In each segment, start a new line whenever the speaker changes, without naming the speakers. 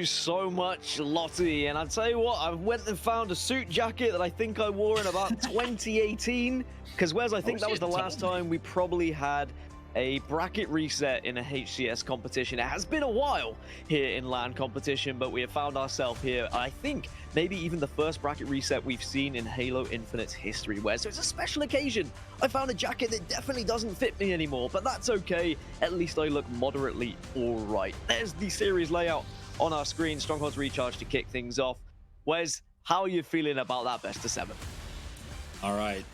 you so much, Lottie. And I'll tell you what, I went and found a suit jacket that I think I wore in about 2018. Because Wes, I think that was the last time we probably had a bracket reset in a HCS competition. It has been a while here in LAN competition, but we have found ourselves here, I think, maybe even the first bracket reset we've seen in Halo Infinite's history, where so it's a special occasion. I found a jacket that definitely doesn't fit me anymore, but that's okay. At least I look moderately all right. There's the series layout on our screen. Strongholds Recharge to kick things off. Wes, how are you feeling about that best of 7?
All right.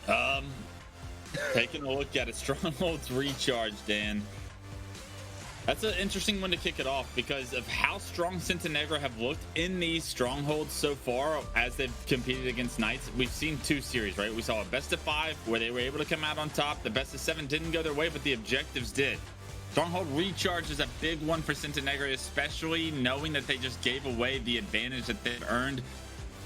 Taking a look at it, Strongholds Recharge, Dan. That's an interesting one to kick it off because of how strong Cintanegra have looked in these strongholds so far as they've competed against Knights. We've seen 2 series, right? We saw a best of 5 where they were able to come out on top. The best of 7 didn't go their way, but the objectives did. Stronghold Recharge is a big one for Cintanegra, especially knowing that they just gave away the advantage that they've earned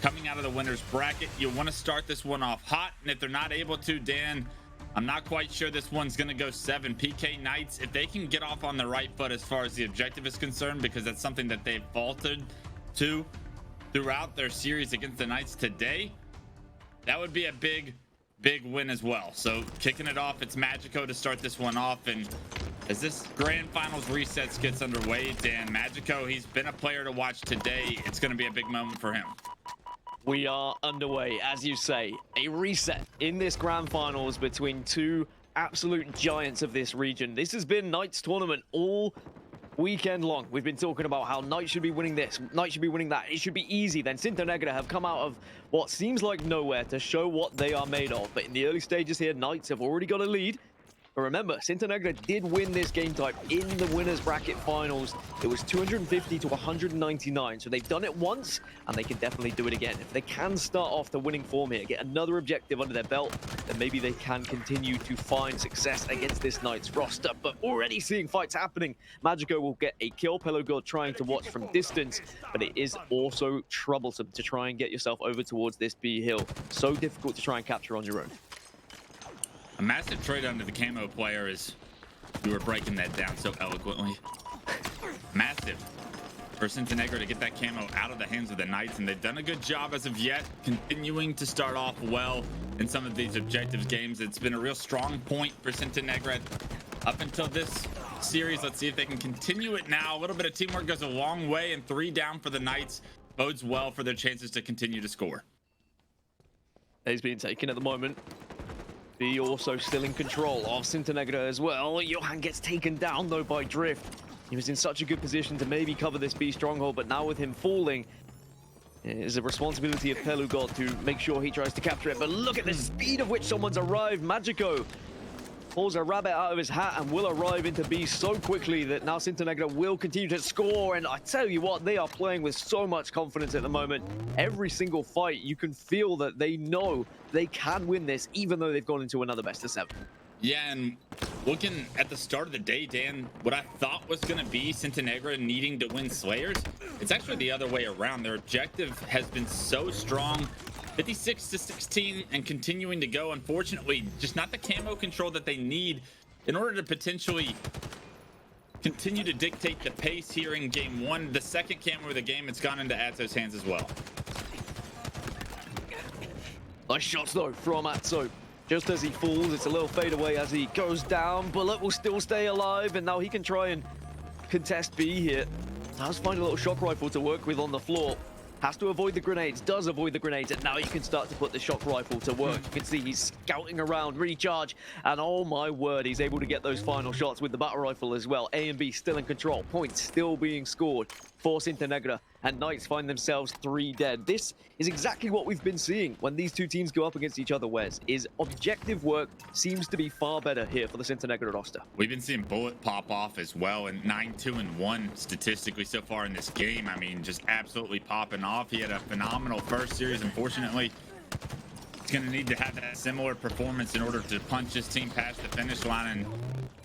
coming out of the winner's bracket. You want to start this one off hot, and if they're not able to, Dan, I'm not quite sure this one's going to go 7. PK Knights, if they can get off on the right foot as far as the objective is concerned, because that's something that they've faltered to throughout their series against the Knights today, that would be a big win as well. So kicking it off, it's Magico to start this one off. And as this grand finals resets gets underway, Dan, Magico, he's been a player to watch today. It's going to be a big moment for him.
We are underway, as you say, a reset in this grand finals between 2 absolute giants of this region. This has been Knights tournament all weekend long. We've been talking about how Knights should be winning this, Knights should be winning that. It should be easy. Then Cintanegra have come out of what seems like nowhere to show what they are made of. But in the early stages here, Knights have already got a lead. But remember, Cintanegra did win this game type in the winners bracket finals. It was 250 to 199. So they've done it once, and they can definitely do it again. If they can start off the winning form here, get another objective under their belt, then maybe they can continue to find success against this Knights roster. But already seeing fights happening. Magico will get a kill. Pelu trying to watch from distance, but it is also troublesome to try and get yourself over towards this B hill. So difficult to try and capture on your own.
A massive trade under the camo player, is you were breaking that down so eloquently. Massive for Cintanegra to get that camo out of the hands of the Knights, and they've done a good job as of yet, continuing to start off well in some of these objectives games. It's been a real strong point for Cintanegra up until this series. Let's see if they can continue it now. A little bit of teamwork goes a long way, and 3 down for the Knights bodes well for their chances to continue to score.
He's being taken at the moment. B also still in control of Cintanegra as well. Johan gets taken down though by Drift. He was in such a good position to maybe cover this B stronghold, but now with him falling, it is a responsibility of Pelu to make sure he tries to capture it. But look at the speed of which someone's arrived. Magico pulls a rabbit out of his hat and will arrive into B so quickly that now Cintanegra will continue to score. And I tell you what, they are playing with so much confidence at the moment. Every single fight, you can feel that they know they can win this, even though they've gone into another best of 7.
Yeah, and looking at the start of the day, Dan, what I thought was going to be Cintanegra needing to win Slayers, it's actually the other way around. Their objective has been so strong, 56 to 16, and continuing to go. Unfortunately, just not the camo control that they need in order to potentially continue to dictate the pace here in game 1. The second camo of the game, it's gone into Atzo's hands as well.
Nice shots though from Atzo. Just as he falls, it's a little fade away as he goes down. Bullet will still stay alive, and now he can try and contest B here. Does find a little shock rifle to work with on the floor. Has to avoid the grenades, does avoid the grenades, and now you can start to put the shock rifle to work. You can see he's scouting around, recharge, and oh my word, he's able to get those final shots with the battle rifle as well. A and B still in control, points still being scored for Cintanegra, and Knights find themselves 3 dead. This is exactly what we've been seeing when these 2 teams go up against each other, Wes, is objective work seems to be far better here for the Cintanegra roster.
We've been seeing Bullet pop off as well, and 9-2-1 statistically so far in this game. I mean, just absolutely popping off. He had a phenomenal first series. Unfortunately, he's going to need to have that similar performance in order to punch his team past the finish line. And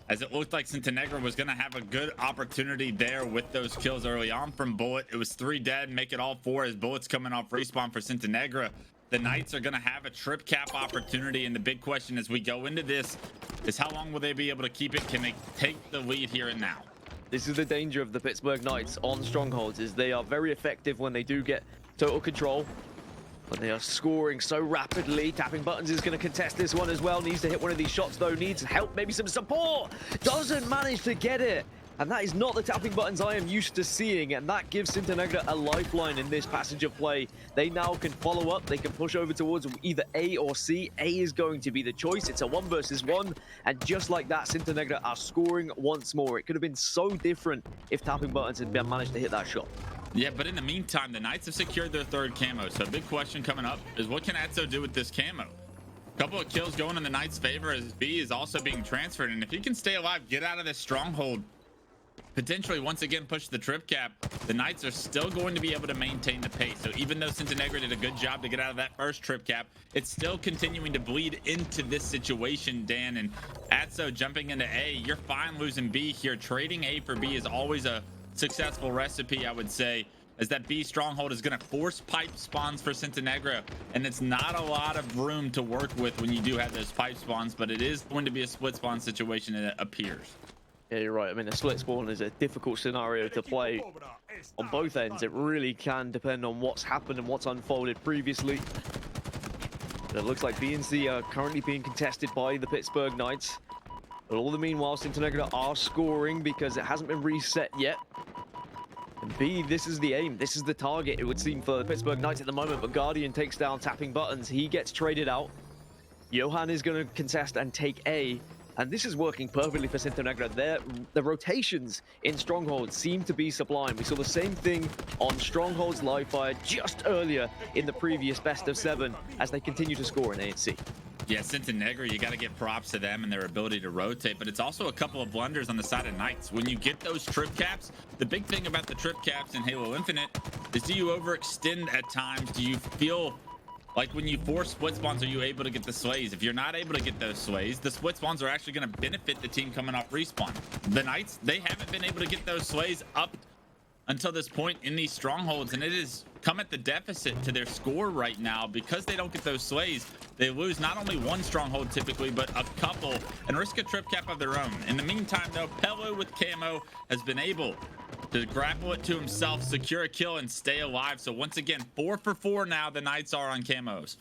as it looked like Cintanegra was going to have a good opportunity there with those kills early on from Bullet. It was 3 dead, make it all 4 as Bullet's coming off respawn for Cintanegra. The Knights are going to have a trip cap opportunity, and the big question as we go into this is how long will they be able to keep it? Can they take the lead here and now?
This is the danger of the Pittsburgh Knights on Strongholds, is they are very effective when they do get total control. When they are scoring so rapidly. Tapping Buttons is going to contest this one as well. Needs to hit one of these shots though. Needs help, maybe some support. Doesn't manage to get it. And that is not the Tapping Buttons I am used to seeing. And that gives Cintanegra a lifeline in this passage of play. They now can follow up. They can push over towards either A or C. A is going to be the choice. It's a 1 versus 1. And just like that, Cintanegra are scoring once more. It could have been so different if Tapping Buttons had managed to hit that shot.
Yeah, but in the meantime, the Knights have secured their 3rd camo. So a big question coming up is what can Atzo do with this camo? A couple of kills going in the Knights' favor as B is also being transferred. And if he can stay alive, get out of this stronghold, potentially once again push the trip cap, the Knights are still going to be able to maintain the pace. So even though Cintanegra did a good job to get out of that first trip cap, it's still continuing to bleed into this situation, Dan. And Atzo jumping into A, you're fine losing B here. Trading A for B is always a successful recipe, I would say, as that B stronghold is going to force pipe spawns for Cintanegra, and it's not a lot of room to work with when you do have those pipe spawns, but it is going to be a split spawn situation, it appears.
Yeah, you're right. I mean, the split spawn is a difficult scenario to play on both ends. It really can depend on what's happened and what's unfolded previously. But it looks like B and C are currently being contested by the Pittsburgh Knights. But all the meanwhile, Cintanegra are scoring because it hasn't been reset yet. And B, this is the aim. This is the target, it would seem, for the Pittsburgh Knights at the moment. But Guardian takes down Tapping Buttons. He gets traded out. Johan is going to contest and take A. And this is working perfectly for Cintanegra. The rotations in Strongholds seem to be sublime. We saw the same thing on Strongholds live fire just earlier in the previous best of 7 as they continue to score in A and C.
Yeah, Cintanegra, you got to give props to them and their ability to rotate, but it's also a couple of blunders on the side of Knights. When you get those trip caps, the big thing about the trip caps in Halo Infinite is, do you overextend at times? Do you feel like when you force split spawns, are you able to get the sways? If you're not able to get those sways, the split spawns are actually going to benefit the team coming off respawn. The Knights, they haven't been able to get those sways up until this point in these strongholds, and it has come at the deficit to their score right now. Because they don't get those sways, they lose not only one stronghold typically, but a couple, and risk a trip cap of their own. In the meantime though, Pelu with camo has been able to grapple it to himself, secure a kill, and stay alive. So once again, 4 for 4 now the Knights are on camos.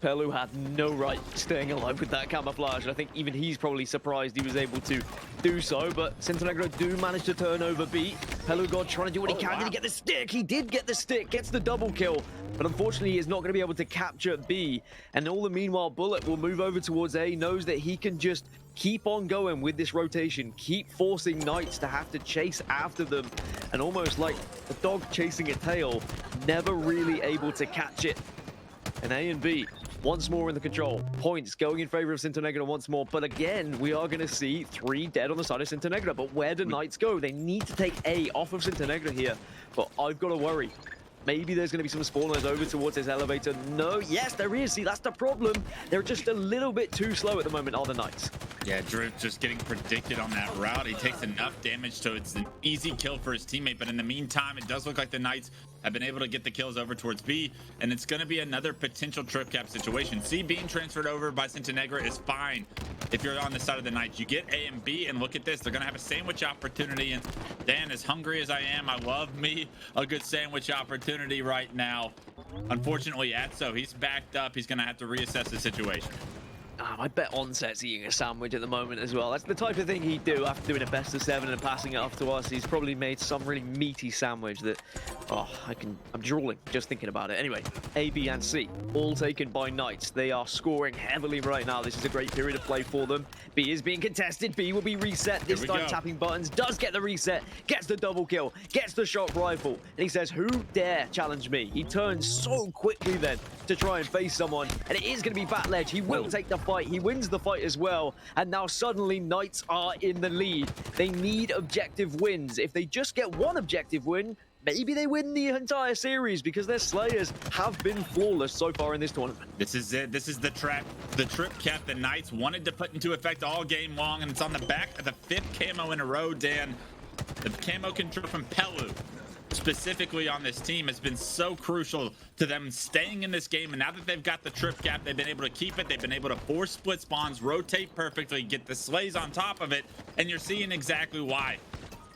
Pelu had no right staying alive with that camouflage. I think even he's probably surprised he was able to do so, but Cintanegra do manage to turn over B. Pelu God trying to do what he can. Did he get the stick? He did get the stick, gets the double kill, but unfortunately he is not going to be able to capture B. And all the meanwhile, Bullet will move over towards A, knows that he can just keep on going with this rotation, keep forcing Knights to have to chase after them, and almost like a dog chasing a tail, never really able to catch it. And A and B once more in the control. Points going in favor of Cintanegra once more. But again, we are going to see 3 dead on the side of Cintanegra. But where do Knights go? They need to take A off of Cintanegra here. But I've got to worry. Maybe there's going to be some spawners over towards his elevator. No, yes, there is. See, that's the problem. They're just a little bit too slow at the moment, are the Knights.
Yeah, Drift just getting predicted on that route. He takes enough damage, so it's an easy kill for his teammate. But in the meantime, it does look like the Knights have been able to get the kills over towards B, and it's going to be another potential trip cap situation. C being transferred over by Cintanegra is fine if you're on the side of the Knights. You get A and B, and look at this. They're going to have a sandwich opportunity, and Dan, as hungry as I am, I love me a good sandwich opportunity right now. Unfortunately, Atzo, he's backed up. He's going to have to reassess the situation.
I bet Onset's eating a sandwich at the moment as well. That's the type of thing he'd do after doing a best of 7 and passing it off to us. He's probably made some really meaty sandwich that, I'm drooling just thinking about it. Anyway, A, B, and C, all taken by Knights. They are scoring heavily right now. This is a great period of play for them. B is being contested. B will be reset. This time Tapping Buttons does get the reset, gets the double kill, gets the shot rifle, and he says, who dare challenge me? He turns so quickly then to try and face someone, and it is going to be Batledge. He will take the fight. He wins the fight as well, and now suddenly Knights are in the lead. They need objective wins. If they just get one objective win, maybe they win the entire series, because their Slayers have been flawless so far in this tournament.
This is it. This is the trap, the trip cap the Knights wanted to put into effect all game long, and it's on the back of the 5th camo in a row, Dan. The camo control from Pelu, specifically on this team, has been so crucial to them staying in this game. And now that they've got the trip cap, they've been able to keep it. They've been able to force split spawns, rotate perfectly, get the slays on top of it, and you're seeing exactly why.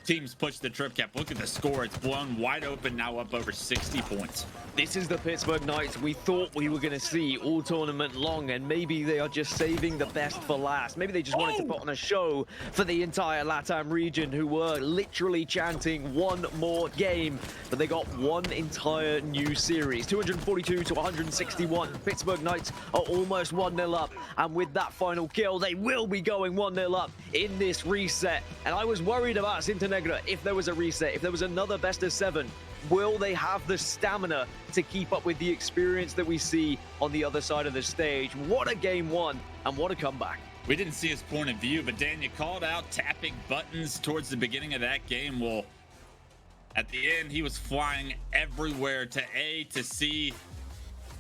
teams push the trip cap. Look at the score. It's blown wide open now, up over 60 points.
This is the Pittsburgh Knights we thought we were going to see all tournament long, and maybe they are just saving the best for last. Maybe they just wanted to put on a show for the entire LATAM region, who were literally chanting one more game, but they got one entire new series. 242 to 161. Pittsburgh Knights are almost 1-0 up, and with that final kill, they will be going 1-0 up in this reset. And I was worried about Cintanegra if there was a reset, if there was another best of 7. Will they have the stamina to keep up with the experience that we see on the other side of the stage? What a game one, and what a comeback.
We didn't see his point of view, but Dan, you called out tapping buttons towards the beginning of that game. Well, at the end, he was flying everywhere to A to C,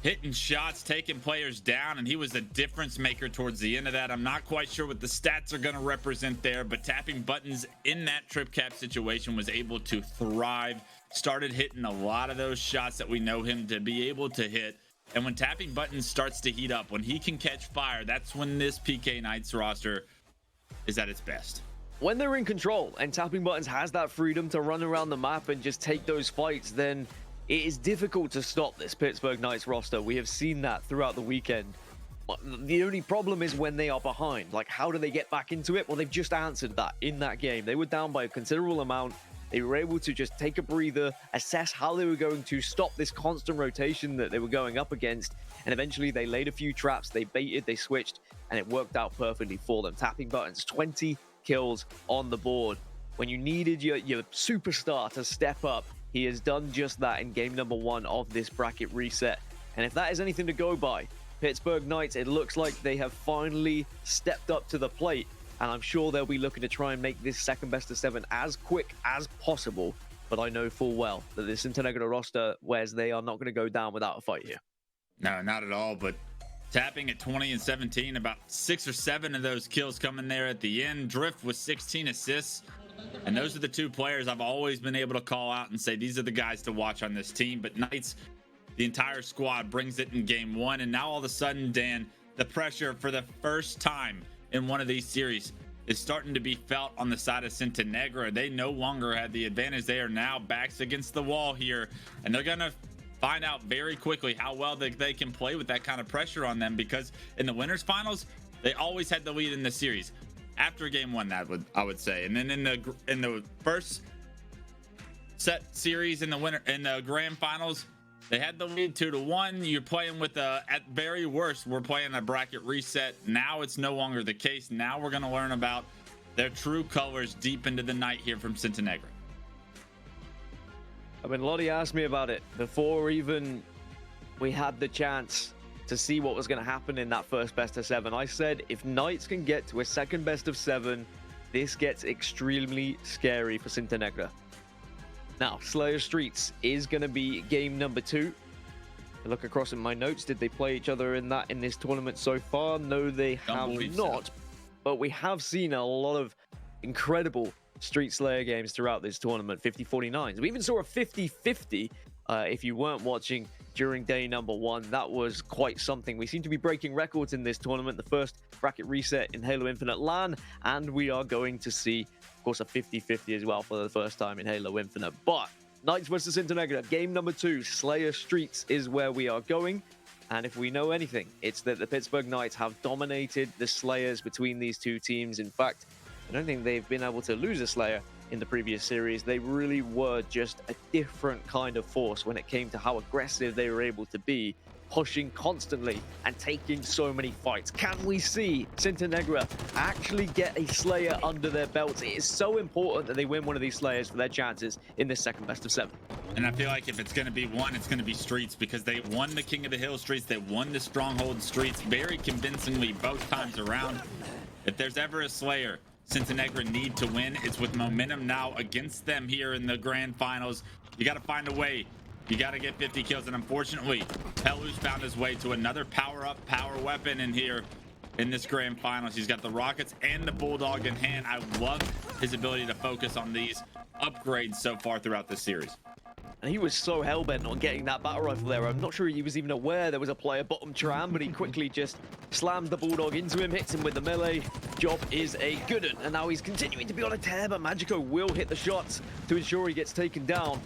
hitting shots, taking players down, and he was a difference maker towards the end of that. I'm not quite sure what the stats are going to represent there, but tapping buttons in that trip cap situation was able to thrive. Started hitting a lot of those shots that we know him to be able to hit. And when tapping buttons starts to heat up, when he can catch fire, that's when this PK Knights roster is at its best.
When they're in control and tapping buttons has that freedom to run around the map and just take those fights, then it is difficult to stop this Pittsburgh Knights roster. We have seen that throughout the weekend. The only problem is when they are behind. Like, how do they get back into it? Well, they've just answered that in that game. They were down by a considerable amount. They were able to just take a breather, assess how they were going to stop this constant rotation that they were going up against, and eventually they laid a few traps, they baited, they switched, and it worked out perfectly for them. Tapping buttons, 20 kills on the board. When you needed your superstar to step up, he has done just that in game number 1 of this bracket reset. And if that is anything to go by, Pittsburgh Knights, it looks like they have finally stepped up to the plate. And I'm sure they'll be looking to try and make this second best of 7 as quick as possible. But I know full well that this Cintanegra roster, whereas they are not going to go down without a fight here.
No, not at all. But tapping at 20 and 17, about 6 or 7 of those kills coming there at the end. Drift with 16 assists. And those are the 2 players I've always been able to call out and say these are the guys to watch on this team. But Knights, the entire squad brings it in game 1. And now all of a sudden, Dan, the pressure for the first time in one of these series is starting to be felt on the side of Cintanegra. They no longer had the advantage. They are now backs against the wall here, and they're gonna find out very quickly how well they can play with that kind of pressure on them, because in the winners finals they always had the lead in the series after game 1, I would say. And then in the first set series in the grand finals, they had the lead 2-1. You're playing with at very worst, we're playing a bracket reset. Now it's no longer the case. Now we're going to learn about their true colors deep into the night here from Cintanegra.
I mean, Lottie asked me about it before even we had the chance to see what was going to happen in that first best of 7. I said, if Knights can get to a second best of 7, this gets extremely scary for Cintanegra. Now, Oddball Streets is going to be game number 2. I look across in my notes. Did they play each other in this tournament so far? No, they have not. But we have seen a lot of incredible Street Slayer games throughout this tournament. 50-49s. We even saw a 50-50 if you weren't watching during day number 1. That was quite something. We seem to be breaking records in this tournament. The first bracket reset in Halo Infinite LAN. And we are going to see, of course, a 50-50 as well for the first time in Halo Infinite. But Knights versus Cintanegra, game number 2, Slayer Streets is where we are going. And if we know anything, it's that the Pittsburgh Knights have dominated the Slayers between these 2 teams. In fact, I don't think they've been able to lose a Slayer in the previous series. They really were just a different kind of force when it came to how aggressive they were able to be, pushing constantly and taking so many fights. Can we see Cintanegra actually get a Slayer under their belts? It is so important that they win one of these Slayers for their chances in this second best of 7.
And I feel like if it's going to be one, it's going to be Streets, because they won the King of the Hill Streets. They won the Strongholds Streets very convincingly both times around. If there's ever a Slayer Cintanegra need to win, it's with momentum now against them here in the grand finals. You got to find a way. You got to get 50 kills, and unfortunately, Pelu's found his way to another power-up, power weapon in here in this grand finals. He's got the rockets and the bulldog in hand. I love his ability to focus on these upgrades so far throughout this series.
And he was so hell-bent on getting that battle rifle there. I'm not sure he was even aware there was a player bottom tram, but he quickly just slammed the Bulldog into him, hits him with the melee. Job is a good one. And now he's continuing to be on a tear, but Magico will hit the shots to ensure he gets taken down.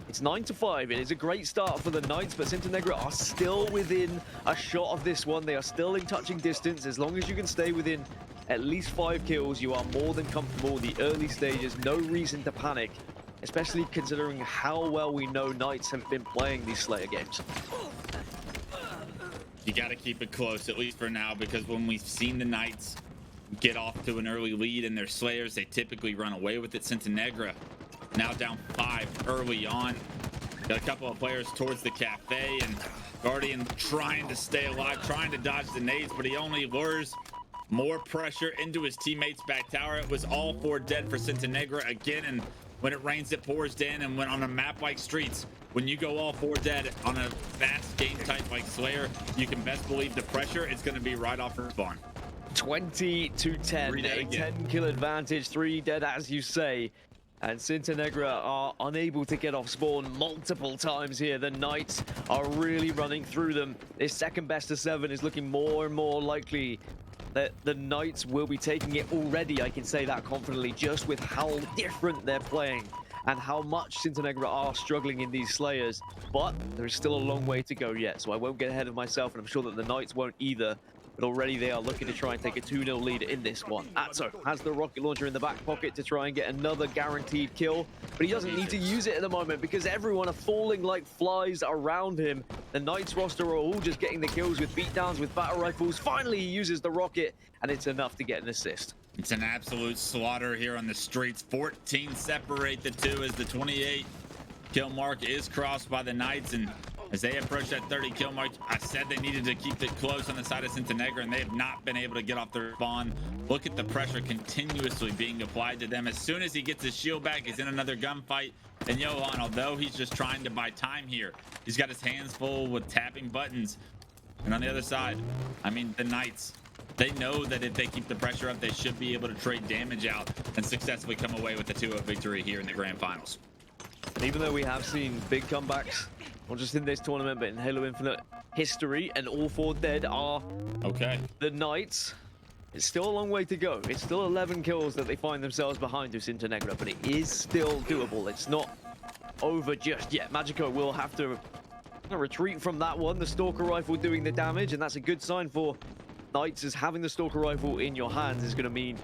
It's 9-5. It is a great start for the Knights, but Cintanegra are still within a shot of this one. They are still in touching distance. As long as you can stay within at least 5 kills, you are more than comfortable. The early stages, no reason to panic, especially considering how well we know Knights have been playing these Slayer games.
You got to keep it close, at least for now, because when we've seen the Knights get off to an early lead in their Slayers, they typically run away with it. Cintanegra now down 5 early on. Got a couple of players towards the cafe, and Guardian trying to stay alive, trying to dodge the nades, but he only lures more pressure into his teammates' back tower. It was all 4 dead for Cintanegra again, and when it rains, it pours down. And when on a map like Streets, when you go all 4 dead on a fast game type like Slayer, you can best believe the pressure is going to be right off respawn.
20-10, a 10-kill advantage, 3 dead as you say. And Cintanegra are unable to get off spawn multiple times here. The Knights are really running through them. This second best of 7 is looking more and more likely that the Knights will be taking it already. I can say that confidently, just with how different they're playing and how much Cintanegra are struggling in these Slayers. But there's still a long way to go yet, so I won't get ahead of myself, and I'm sure that the Knights won't either. But already they are looking to try and take a 2-0 lead in this one. Atzo has the rocket launcher in the back pocket to try and get another guaranteed kill, but he doesn't need to use it at the moment because everyone are falling like flies around him. The Knights roster are all just getting the kills with beatdowns, with battle rifles. Finally, he uses the rocket, and it's enough to get an assist.
It's an absolute slaughter here on the Streets. 14 separate the two as the 28 kill mark is crossed by the Knights, and as they approach that 30 kill mark, I said they needed to keep it close on the side of Cintanegra, and they have not been able to get off their spawn. Look at the pressure continuously being applied to them. As soon as he gets his shield back, he's in another gunfight. And Johan, although he's just trying to buy time here, he's got his hands full with tapping buttons. And on the other side, I mean, the Knights, they know that if they keep the pressure up, they should be able to trade damage out and successfully come away with a 2-0 victory here in the grand finals.
Even though we have seen big comebacks, not just in this tournament, but in Halo Infinite history, and all 4 dead are the Knights, it's still a long way to go. It's still 11 kills that they find themselves behind to Cintanegra, but it is still doable. It's not over just yet. Magico will have to retreat from that one. The Stalker Rifle doing the damage, and that's a good sign for Knights, as having the Stalker Rifle in your hands is going to mean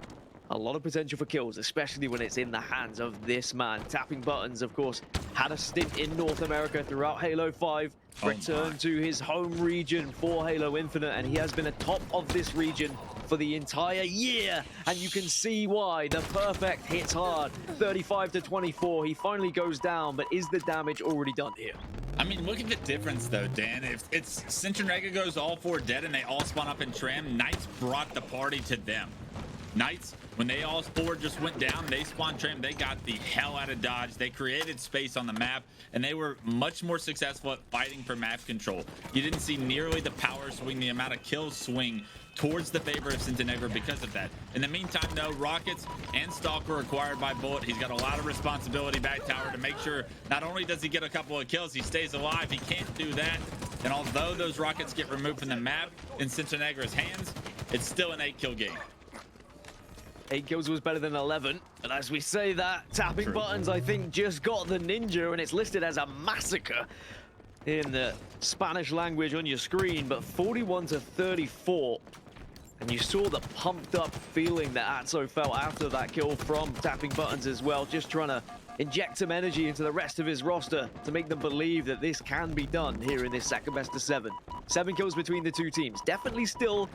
a lot of potential for kills, especially when it's in the hands of this man. Tapping Buttons, of course, had a stint in North America throughout Halo 5, returned to his home region for Halo Infinite, and he has been atop of this region for the entire year, and you can see why. The perfect hits hard, 35-24. He finally goes down, but is the damage already done here?
I mean, look at the difference, though, Dan. If it's Cintanegra goes all 4 dead and they all spawn up in Tram, Knights brought the party to them. Knights, when they all 4 just went down, they spawned Tram, they got the hell out of Dodge. They created space on the map, and they were much more successful at fighting for map control. You didn't see nearly the power swing, the amount of kills swing towards the favor of Cintanegra because of that. In the meantime, though, Rockets and Stalker acquired by Bullet. He's got a lot of responsibility back tower to make sure not only does he get a couple of kills, he stays alive. He can't do that. And although those Rockets get removed from the map in Cintanegra's hands, it's still an 8-kill game.
8 kills was better than 11, and as we say that, Tapping Buttons, I think, just got the ninja, and it's listed as a massacre in the Spanish language on your screen, but 41-34. And you saw the pumped up feeling that Atzo felt after that kill from Tapping Buttons as well, just trying to inject some energy into the rest of his roster to make them believe that this can be done here in this second best of 7. 7 kills between the two teams. Definitely still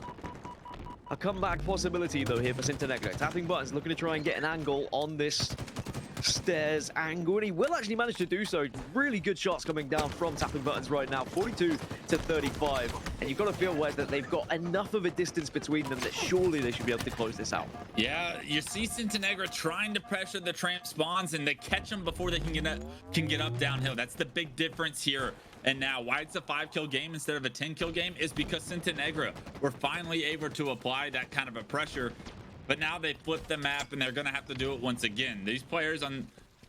a comeback possibility, though, here for Cintanegra. Tapping Buttons looking to try and get an angle on this stairs angle, and he will actually manage to do so. Really good shots coming down from Tapping Buttons right now, 42-35. And you've got to feel, Wes, that they've got enough of a distance between them that surely they should be able to close this out.
Yeah, you see Cintanegra trying to pressure the Tramp spawns, and they catch them before they can get up downhill. That's the big difference here. And now why it's a 5-kill game instead of a 10-kill game is because Cintanegra were finally able to apply that kind of a pressure. But now they flipped the map, and they're going to have to do it once again. These players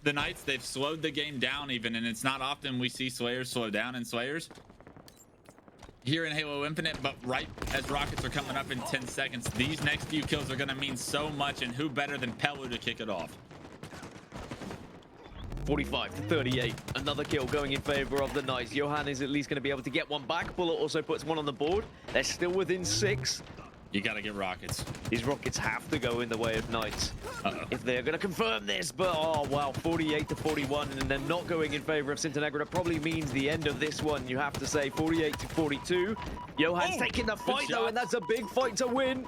the Knights, they've slowed the game down even, and it's not often we see Slayers slow down in Slayers here in Halo Infinite, but right as rockets are coming up in 10 seconds, these next few kills are going to mean so much, and who better than Pelu to kick it off?
45 to 38. Another kill going in favor of the Knights. Johan is at least going to be able to get one back. Bullet also puts one on the board. They're still within 6.
You got to get rockets.
These rockets have to go in the way of Knights if they're going to confirm this. But, oh, wow, 48 to 41, and they're not going in favor of Cintanegra. That probably means the end of this one, you have to say. 48 to 42. Johan's taking the fight, though, and that's a big fight to win.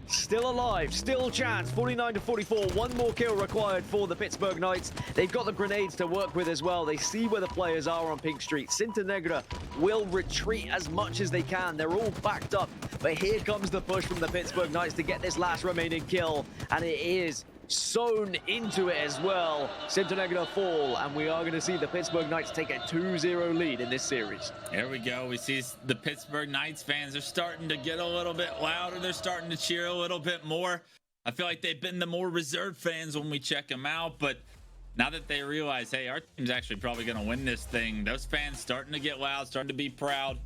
Still alive, still chance. 49 to 44. One more kill required for the Pittsburgh Knights. They've got the grenades to work with as well. They see where the players are on Pink Street. Cintanegra will retreat as much as they can. They're all backed up. But here comes the push from the Pittsburgh Knights to get this last remaining kill. And it is sewn into it as well. Cintanegra fall, and we are going to see the Pittsburgh Knights take a 2-0 lead in this series.
There we go. We see the Pittsburgh Knights fans are starting to get a little bit louder. They're starting to cheer a little bit more. I feel like they've been the more reserved fans when we check them out, but now that they realize, hey, our team's actually probably going to win this thing, those fans starting to get loud, starting to be proud,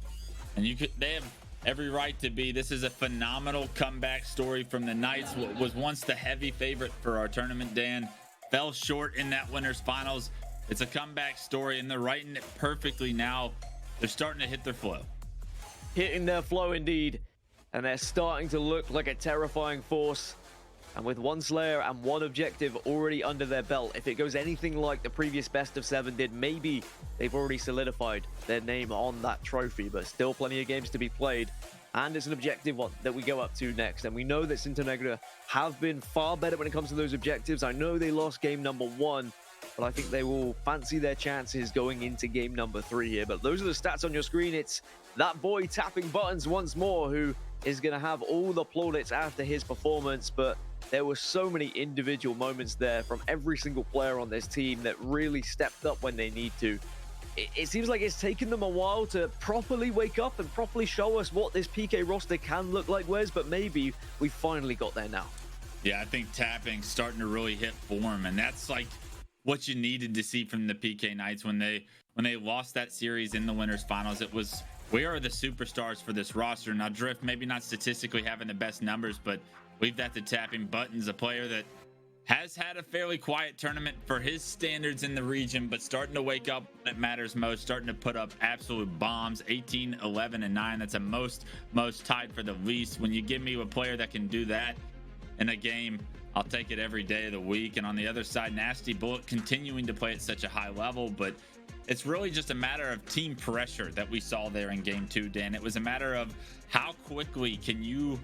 and they have every right to be. This is a phenomenal comeback story from the Knights. What was once the heavy favorite for our tournament, Dan, fell short in that winners finals. It's a comeback story, and they're writing it perfectly now. They're starting to hit their flow.
Hitting their flow indeed, and they're starting to look like a terrifying force. And with one Slayer and one objective already under their belt, if it goes anything like the previous best of 7 did, maybe they've already solidified their name on that trophy, but still plenty of games to be played. And it's an objective one that we go up to next. And we know that Cintanegra have been far better when it comes to those objectives. I know they lost game number 1, but I think they will fancy their chances going into game number 3 here. But those are the stats on your screen. It's that boy tapping buttons once more who is going to have all the plaudits after his performance. But there were so many individual moments there from every single player on this team that really stepped up when they need to. It seems like it's taken them a while to properly wake up and properly show us what this PK roster can look like, Wes, but maybe we finally got there now.
Yeah, I think tapping's starting to really hit form, and that's like what you needed to see from the PK Knights when they lost that series in the winners finals. It was, we are the superstars for this roster. Now Drift maybe not statistically having the best numbers, but we've got the tapping buttons, a player that has had a fairly quiet tournament for his standards in the region, but starting to wake up when it matters most, starting to put up absolute bombs. 18, 11, and 9. That's a most tied for the least. When you give me a player that can do that in a game, I'll take it every day of the week. And on the other side, Nasty Bullet continuing to play at such a high level, but it's really just a matter of team pressure that we saw there in game 2, Dan. It was a matter of how quickly can you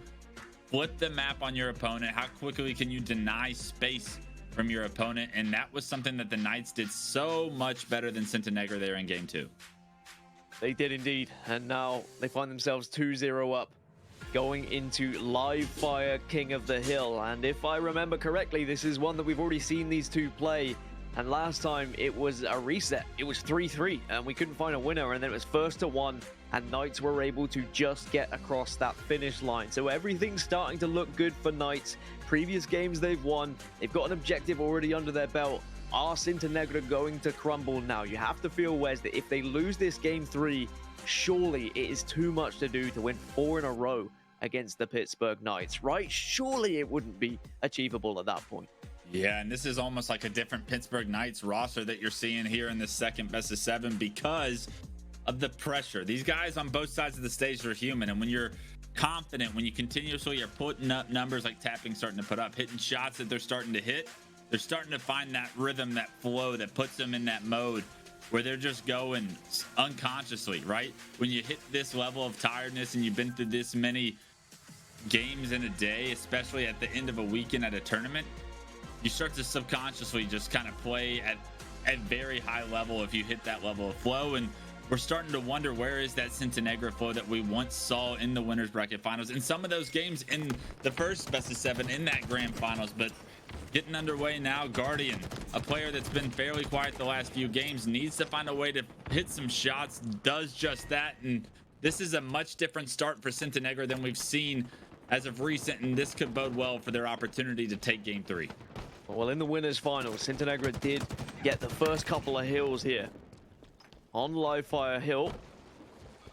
flip the map on your opponent, how quickly can you deny space from your opponent, and that was something that the Knights did so much better than Cintanegra there in game 2.
They did indeed, and now they find themselves 2-0 up going into Live Fire King of the Hill. And if I remember correctly, this is one that we've already seen these two play, and last time it was a reset. It was 3-3 and we couldn't find a winner, and then it was 1-1 and Knights were able to just get across that finish line. So everything's starting to look good for Knights. Previous games they've won, they've got an objective already under their belt. Are Cintanegra going to crumble now? You have to feel, Wes, that if they lose this game 3, surely it is too much to do to win 4 in a row against the Pittsburgh Knights, right? Surely it wouldn't be achievable at that point.
Yeah, and this is almost like a different Pittsburgh Knights roster that you're seeing here in the second best of 7 because of the pressure. These guys on both sides of the stage are human, and when you're confident, when you continuously are putting up numbers like tapping starting to put up, hitting shots that they're starting to hit, they're starting to find that rhythm, that flow that puts them in that mode where they're just going unconsciously, right? When you hit this level of tiredness and you've been through this many games in a day, especially at the end of a weekend at a tournament, you start to subconsciously just kind of play at a very high level if you hit that level of flow. And we're starting to wonder, where is that Cintanegra flow that we once saw in the winners bracket finals, in some of those games in the first best of 7 in that grand finals. But getting underway now, Guardian, a player that's been fairly quiet the last few games, needs to find a way to hit some shots, does just that. And this is a much different start for Cintanegra than we've seen as of recent, and this could bode well for their opportunity to take game 3.
Well, in the winners final, Cintanegra did get the first couple of hills here on Live Fire Hill.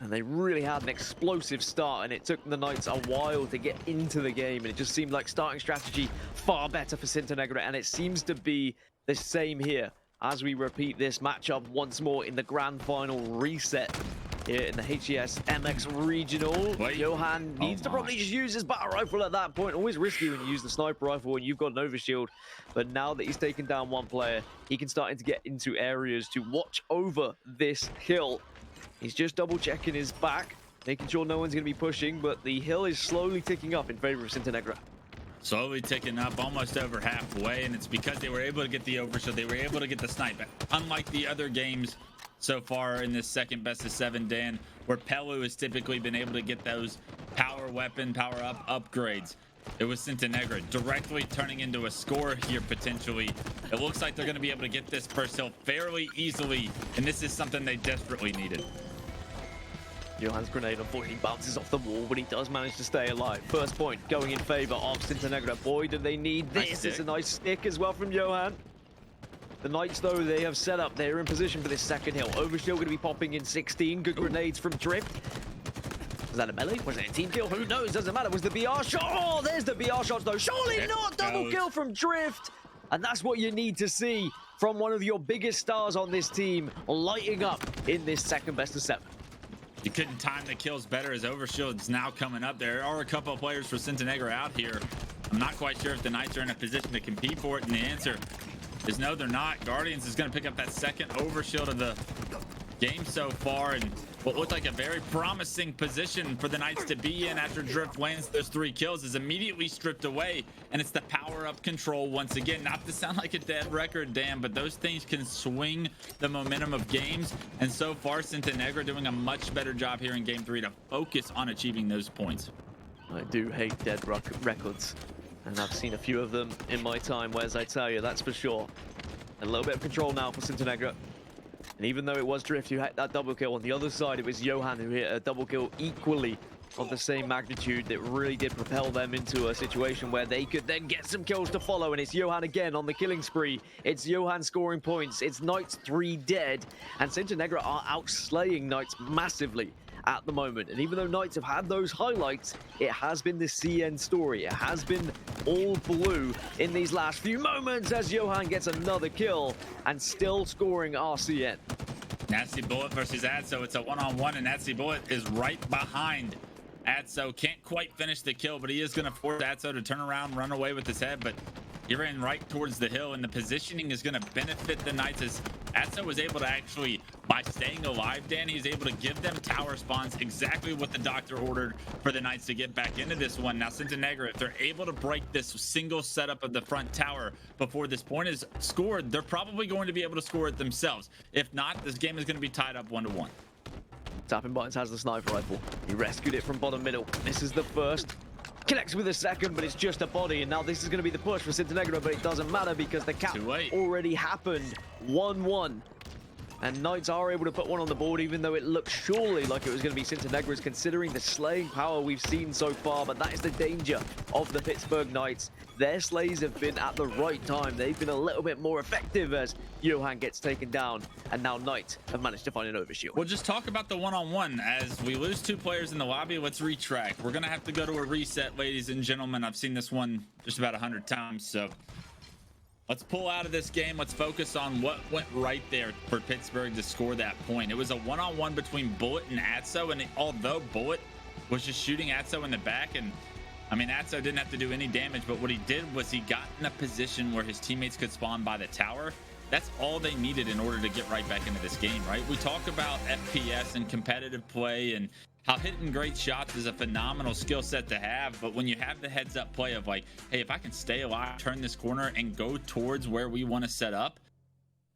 And they really had an explosive start, and it took the Knights a while to get into the game. And it just seemed like starting strategy far better for Cintanegra, and it seems to be the same here as we repeat this matchup once more in the grand final reset here in the HCS MX Regional.
Wait.
Johan needs to probably just use his battle rifle at that point. Always risky when you use the sniper rifle when you've got an overshield. But now that he's taken down one player, he can start to get into areas to watch over this hill. He's just double checking his back, making sure no one's going to be pushing, but the hill is slowly ticking up in favor of Cintanegra.
Slowly ticking up, almost over halfway, and it's because they were able to get the overshield. They were able to get the snipe. Unlike the other games so far in this second best of 7, Dan, where Pelu has typically been able to get those power weapon, power up upgrades. It was Cintanegra directly turning into a score here potentially. It looks like they're going to be able to get this first hill fairly easily, and this is something they desperately needed.
Johan's grenade unfortunately bounces off the wall, but he does manage to stay alive. First point going in favor of Cintanegra. Boy, do they need this.
Nice
It's a nice stick as well from Johan. The Knights, though, they have set up. They're in position for this second hill. Overshield going to be popping in 16. Good grenades from Drift. Was that a melee? Was it a team kill? Who knows? Doesn't matter. Was the BR shot? Oh, there's the BR shots, though. Surely
There
not. Double kill from Drift. And that's what you need to see from one of your biggest stars on this team, lighting up in this second best of 7.
You couldn't time the kills better as Overshield's now coming up. There are a couple of players for Cintanegra out here. I'm not quite sure if the Knights are in a position to compete for it, and the answer is no, they're not. Guardians is going to pick up that second Overshield of the game so far, and what looked like a very promising position for the Knights to be in after Drift lands those 3 kills is immediately stripped away, and it's the power-up control once again. Not to sound like a dead record, Dan, but those things can swing the momentum of games, and so far Cintanegra doing a much better job here in game 3 to focus on achieving those points.
I do hate dead records, and I've seen a few of them in my time, Wes, I tell you, that's for sure. A little bit of control now for Cintanegra. And even though it was Drift who had that double kill, on the other side it was Johan who hit a double kill equally of the same magnitude that really did propel them into a situation where they could then get some kills to follow. And it's Johan again on the killing spree. It's Johan scoring points. It's Knights 3 dead, and Cintanegra are outslaying Knights massively at the moment. And even though Knights have had those highlights, it has been the CN story. It has been all blue in these last few moments as Johan gets another kill and still scoring RCN.
Nasty Bullet versus Atzo. It's a one-on-one, and Nasty Bullet is right behind Atzo. Can't quite finish the kill, but he is going to force Atzo to turn around, run away with his head, but he ran right towards the hill, and the positioning is going to benefit the Knights as Atzo was able to actually, by staying alive, Dan, he's able to give them tower spawns, exactly what the doctor ordered for the Knights to get back into this one. Now, Cintanegra, if they're able to break this single setup of the front tower before this point is scored, they're probably going to be able to score it themselves. If not, this game is going to be tied up 1-1.
Tapping Buttons has the sniper rifle. He rescued it from bottom middle. This is the first. Connects with the second, but it's just a body, and now this is going to be the push for Cintanegra, but it doesn't matter because the cap already happened. 1-1. And Knights are able to put one on the board, even though it looked surely like it was going to be Cintanegra's, considering the slaying power we've seen so far. But that is the danger of the Pittsburgh Knights. Their slays have been at the right time. They've been a little bit more effective as Johan gets taken down, and now Knights have managed to find an overshield.
We'll just talk about the one-on-one. As we lose 2 players in the lobby, let's retract. We're going to have to go to a reset, ladies and gentlemen. I've seen this one just about 100 times, so let's pull out of this game. Let's focus on what went right there for Pittsburgh to score that point. It was a one-on-one between Bullet and Atzo, and although Bullet was just shooting Atzo in the back, and I mean, Atzo didn't have to do any damage, but what he did was he got in a position where his teammates could spawn by the tower. That's all they needed in order to get right back into this game, right? We talk about FPS and competitive play and how hitting great shots is a phenomenal skill set to have, but when you have the heads up play of like, hey, if I can stay alive, turn this corner and go towards where we want to set up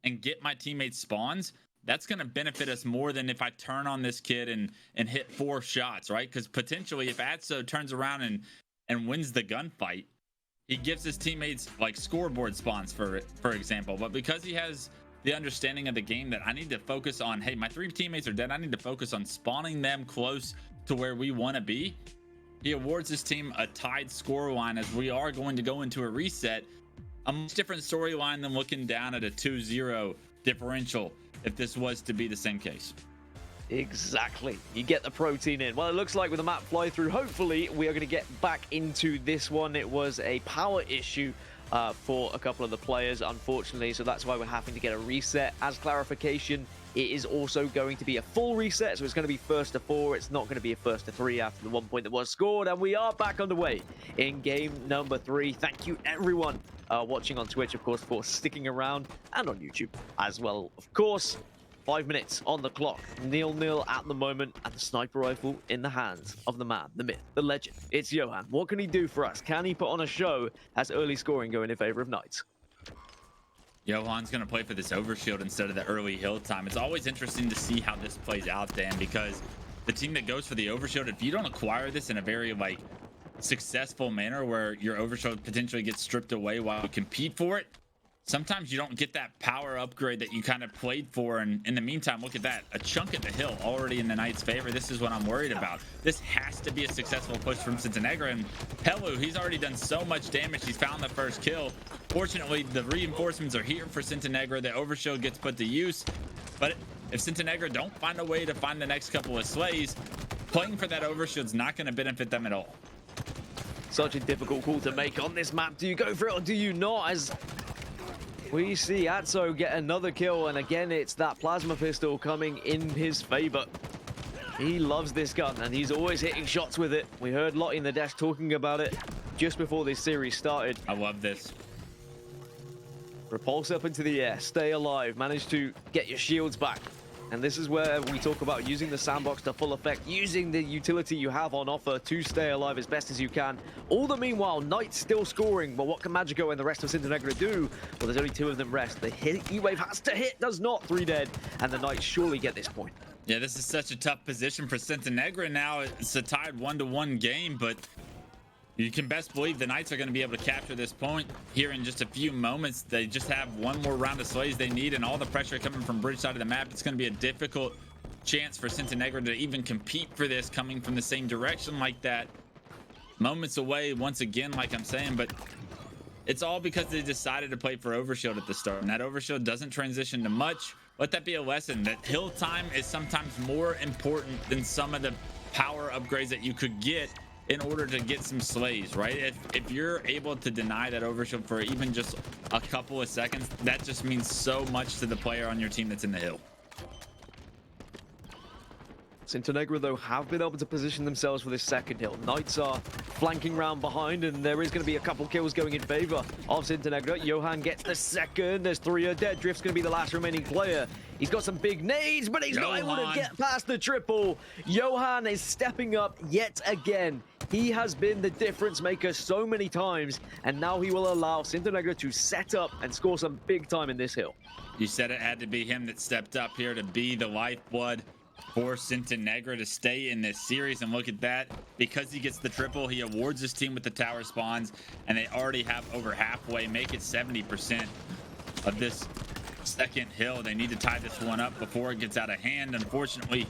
and get my teammates spawns, that's going to benefit us more than if I turn on this kid and hit 4 shots, right? Because potentially if Atzo turns around and wins the gunfight, he gives his teammates like scoreboard spawns for example. But because he has the understanding of the game that I need to focus on, hey, my 3 teammates are dead, I need to focus on spawning them close to where we want to be, he awards his team a tied score line as we are going to go into a reset. a much different storyline than looking down at a 2-0 differential if this was to be the same case.
Exactly. You get the protein in. Well, it looks like with the map fly through, hopefully we are going to get back into this one. It was a power issue for a couple of the players, unfortunately, so that's why we're having to get a reset. As clarification, it is also going to be a full reset, so it's going to be first to 4. It's not going to be a first to 3 after the 1 point that was scored, and we are back underway in game number 3. Thank you, everyone watching on Twitch, of course, for sticking around, and on YouTube as well, of course. 5 minutes on the clock, 0-0 at the moment, and the sniper rifle in the hands of the man, the myth, the legend. It's Johan. What can he do for us? Can he put on a show as early scoring going in favor of Knights?
Johan's going to play for this overshield instead of the early hill time. It's always interesting to see how this plays out, Dan, because the team that goes for the overshield, if you don't acquire this in a very like successful manner where your overshield potentially gets stripped away while you compete for it, sometimes you don't get that power upgrade that you kind of played for. And in the meantime, look at that, a chunk at the hill already in the Knights' favor. This is what I'm worried about. This has to be a successful push from Cintanegra, and Pelu, he's already done so much damage. He's found the first kill. Fortunately, the reinforcements are here for Cintanegra. The overshield gets put to use, but if Cintanegra don't find a way to find the next couple of slays, playing for that overshield's not going to benefit them at all.
Such a difficult call to make on this map. Do you go for it or do you not? As we see Atzo get another kill, and again, it's that plasma pistol coming in his favor. He loves this gun, and he's always hitting shots with it. We heard Lottie in the desk talking about it just before this series started.
I love this.
Repulse up into the air, stay alive, manage to get your shields back. And this is where we talk about using the sandbox to full effect, using the utility you have on offer to stay alive as best as you can. All the meanwhile, Knights still scoring, but what can Magico and the rest of Cintanegra do? Well, there's only 2 of them rest. The E-Wave has to hit, does not, 3 dead, and the Knights surely get this point.
Yeah, this is such a tough position for Cintanegra now. It's a tied 1-1 game, but you can best believe the Knights are going to be able to capture this point here in just a few moments. They just have one more round of slays they need, and all the pressure coming from bridge side of the map. It's going to be a difficult chance for Cintanegra to even compete for this, coming from the same direction like that. Moments away once again, like I'm saying, but it's all because they decided to play for overshield at the start, and that overshield doesn't transition to much. Let that be a lesson that hill time is sometimes more important than some of the power upgrades that you could get in order to get some slays, right? If you're able to deny that overshield for even just a couple of seconds, that just means so much to the player on your team that's in the hill.
Cintanegra, though, have been able to position themselves for this second hill. Knights are flanking round behind, and there is going to be a couple kills going in favor of Cintanegra. Johan gets the second. There's 3 are dead. Drift's going to be the last remaining player. He's got some big nades, but he's not able to get past the triple. Johan is stepping up yet again. He has been the difference maker so many times, and now he will allow Cintanegra to set up and score some big time in this hill.
You said it had to be him that stepped up here to be the lifeblood for Cintanegra to stay in this series. And look at that, because he gets the triple, he awards his team with the tower spawns, and they already have over halfway, make it 70% of this second hill. They need to tie this one up before it gets out of hand. Unfortunately,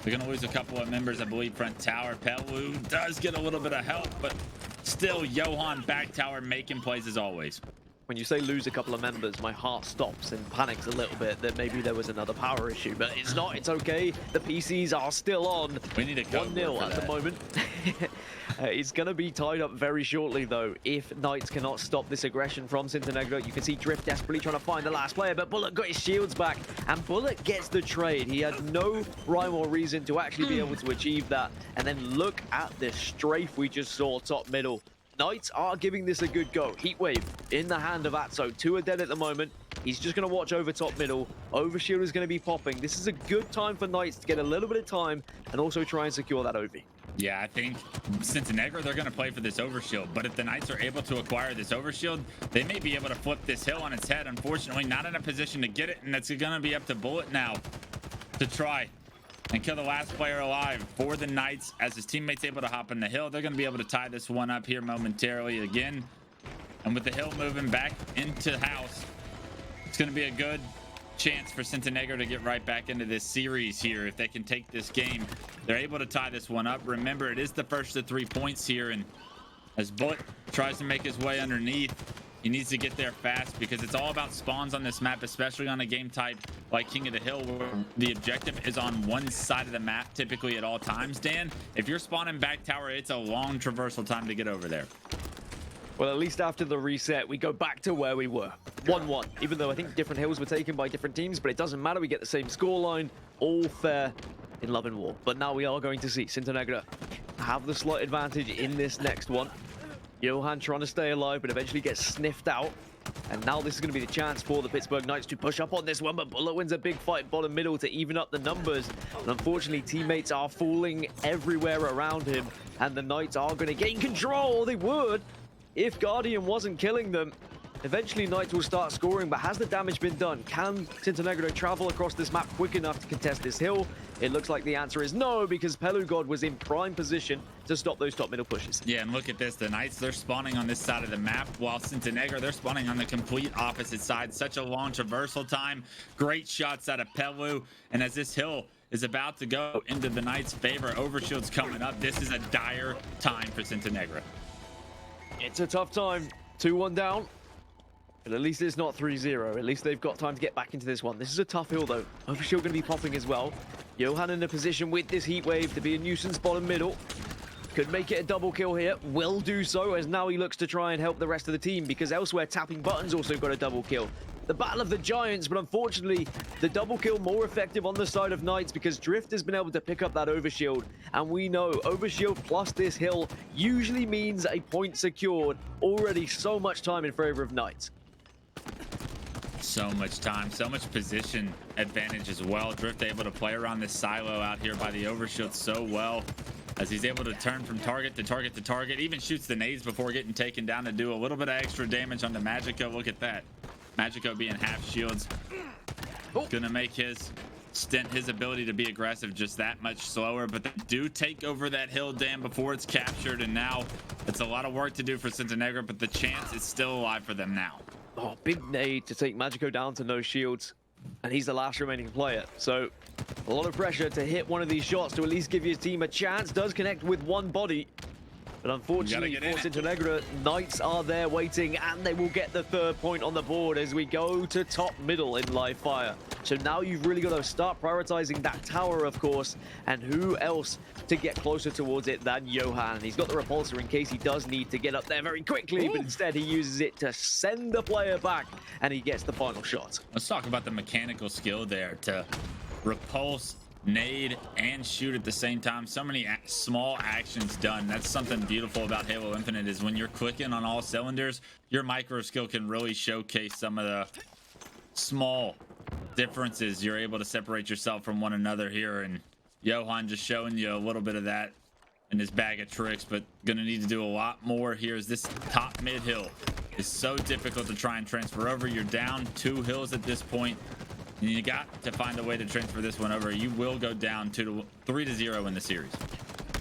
they're gonna lose a couple of members, I believe. Front tower, Pelu does get a little bit of help, but still Johan back tower making plays as always.
When you say lose a couple of members, my heart stops and panics a little bit that maybe there was another power issue, but it's not. It's okay. The PCs are still on.
We need a
1-0 at the moment. It's going to be tied up very shortly, though, if Knights cannot stop this aggression from Cintanegra. You can see Drift desperately trying to find the last player, but Bullet got his shields back, and Bullet gets the trade. He had no rhyme or reason to actually be able to achieve that. And then look at the strafe we just saw top middle. Knights are giving this a good go. Heatwave in the hand of Atzo. 2 are dead at the moment. He's just going to watch over top middle. Overshield is going to be popping. This is a good time for Knights to get a little bit of time and also try and secure that OV.
Yeah, I think Cintanegra, they're going to play for this overshield. But if the Knights are able to acquire this overshield, they may be able to flip this hill on its head. Unfortunately, not in a position to get it. And it's going to be up to Bullet now to try and kill the last player alive for the Knights. As his teammates able to hop in the hill, they're going to be able to tie this one up here momentarily again. And with the hill moving back into house, it's going to be a good chance for Cintanegra to get right back into this series here. If they can take this game, they're able to tie this one up. Remember, it is the first of 3 points here, and as Bullet tries to make his way underneath, He needs to get there fast because it's all about spawns on this map, especially on a game type like King of the Hill, where the objective is on one side of the map typically at all times. Dan, if you're spawning back tower, it's a long traversal time to get over there.
Well, at least after the reset, we go back to where we were. 1-1, even though I think different hills were taken by different teams, but it doesn't matter. We get the same scoreline, all fair in Love and War. But now we are going to see Cintanegra have the slight advantage in this next one. Johan trying to stay alive, but eventually gets sniffed out. And now this is going to be the chance for the Pittsburgh Knights to push up on this one, but Bullet wins a big fight bottom middle to even up the numbers. And unfortunately, teammates are falling everywhere around him, and the Knights are going to gain control. They would if Guardian wasn't killing them. Eventually, Knights will start scoring, but has the damage been done? Can Cintanegra travel across this map quick enough to contest this hill? It looks like the answer is no, because Pelu God was in prime position to stop those top middle pushes.
Yeah, and look at this. The Knights, they're spawning on this side of the map, while Cintanegra, they're spawning on the complete opposite side. Such a long traversal time. Great shots out of Pelu. And as this hill is about to go into the Knights' favor, Overshield's coming up. This is a dire time for Cintanegra.
It's a tough time. 2-1 down. But at least it's not 3-0. At least they've got time to get back into this one. This is a tough hill, though. Overshield going to be popping as well. Johan in a position with this heat wave to be a nuisance bottom middle. Could make it a double kill here. Will do so, as now he looks to try and help the rest of the team, because elsewhere, tapping buttons also got a double kill. The battle of the giants, but unfortunately, the double kill more effective on the side of Knights, because Drift has been able to pick up that overshield. And we know overshield plus this hill usually means a point secured. Already so much time in favor of Knights.
So much time, so much position advantage as well. Drift able to play around this silo out here by the overshield so well, as he's able to turn from target to target to target, even shoots the nades before getting taken down to do a little bit of extra damage on the Magico. Look at that. Magico being half shields. Gonna make his stint, his ability to be aggressive just that much slower, but they do take over that hill, Dan, before it's captured, and now it's a lot of work to do for Cintanegra, but the chance is still alive for them now.
Oh, big nade to take Magico down to no shields, and he's the last remaining player. So a lot of pressure to hit one of these shots to at least give his team a chance. Does connect with one body, but unfortunately for Cintanegra, Knights are there waiting, and they will get the third point on the board as we go to top middle in live fire. So now you've really got to start prioritizing that tower, of course, and who else to get closer towards it than Johan. He's got the repulsor in case he does need to get up there very quickly, but instead he uses it to send the player back, and he gets the final shot.
Let's talk about the mechanical skill there to repulse, nade, and shoot at the same time. So many small actions done. That's something beautiful about Halo Infinite, is when you're clicking on all cylinders, your micro skill can really showcase some of the small differences. You're able to separate yourself from one another here, and Johan just showing you a little bit of that in his bag of tricks, but gonna need to do a lot more here, as this top mid hill is so difficult to try and transfer over. You're down 2 hills at this point, and you got to find a way to transfer this one over. You will go down 3-0 in the series.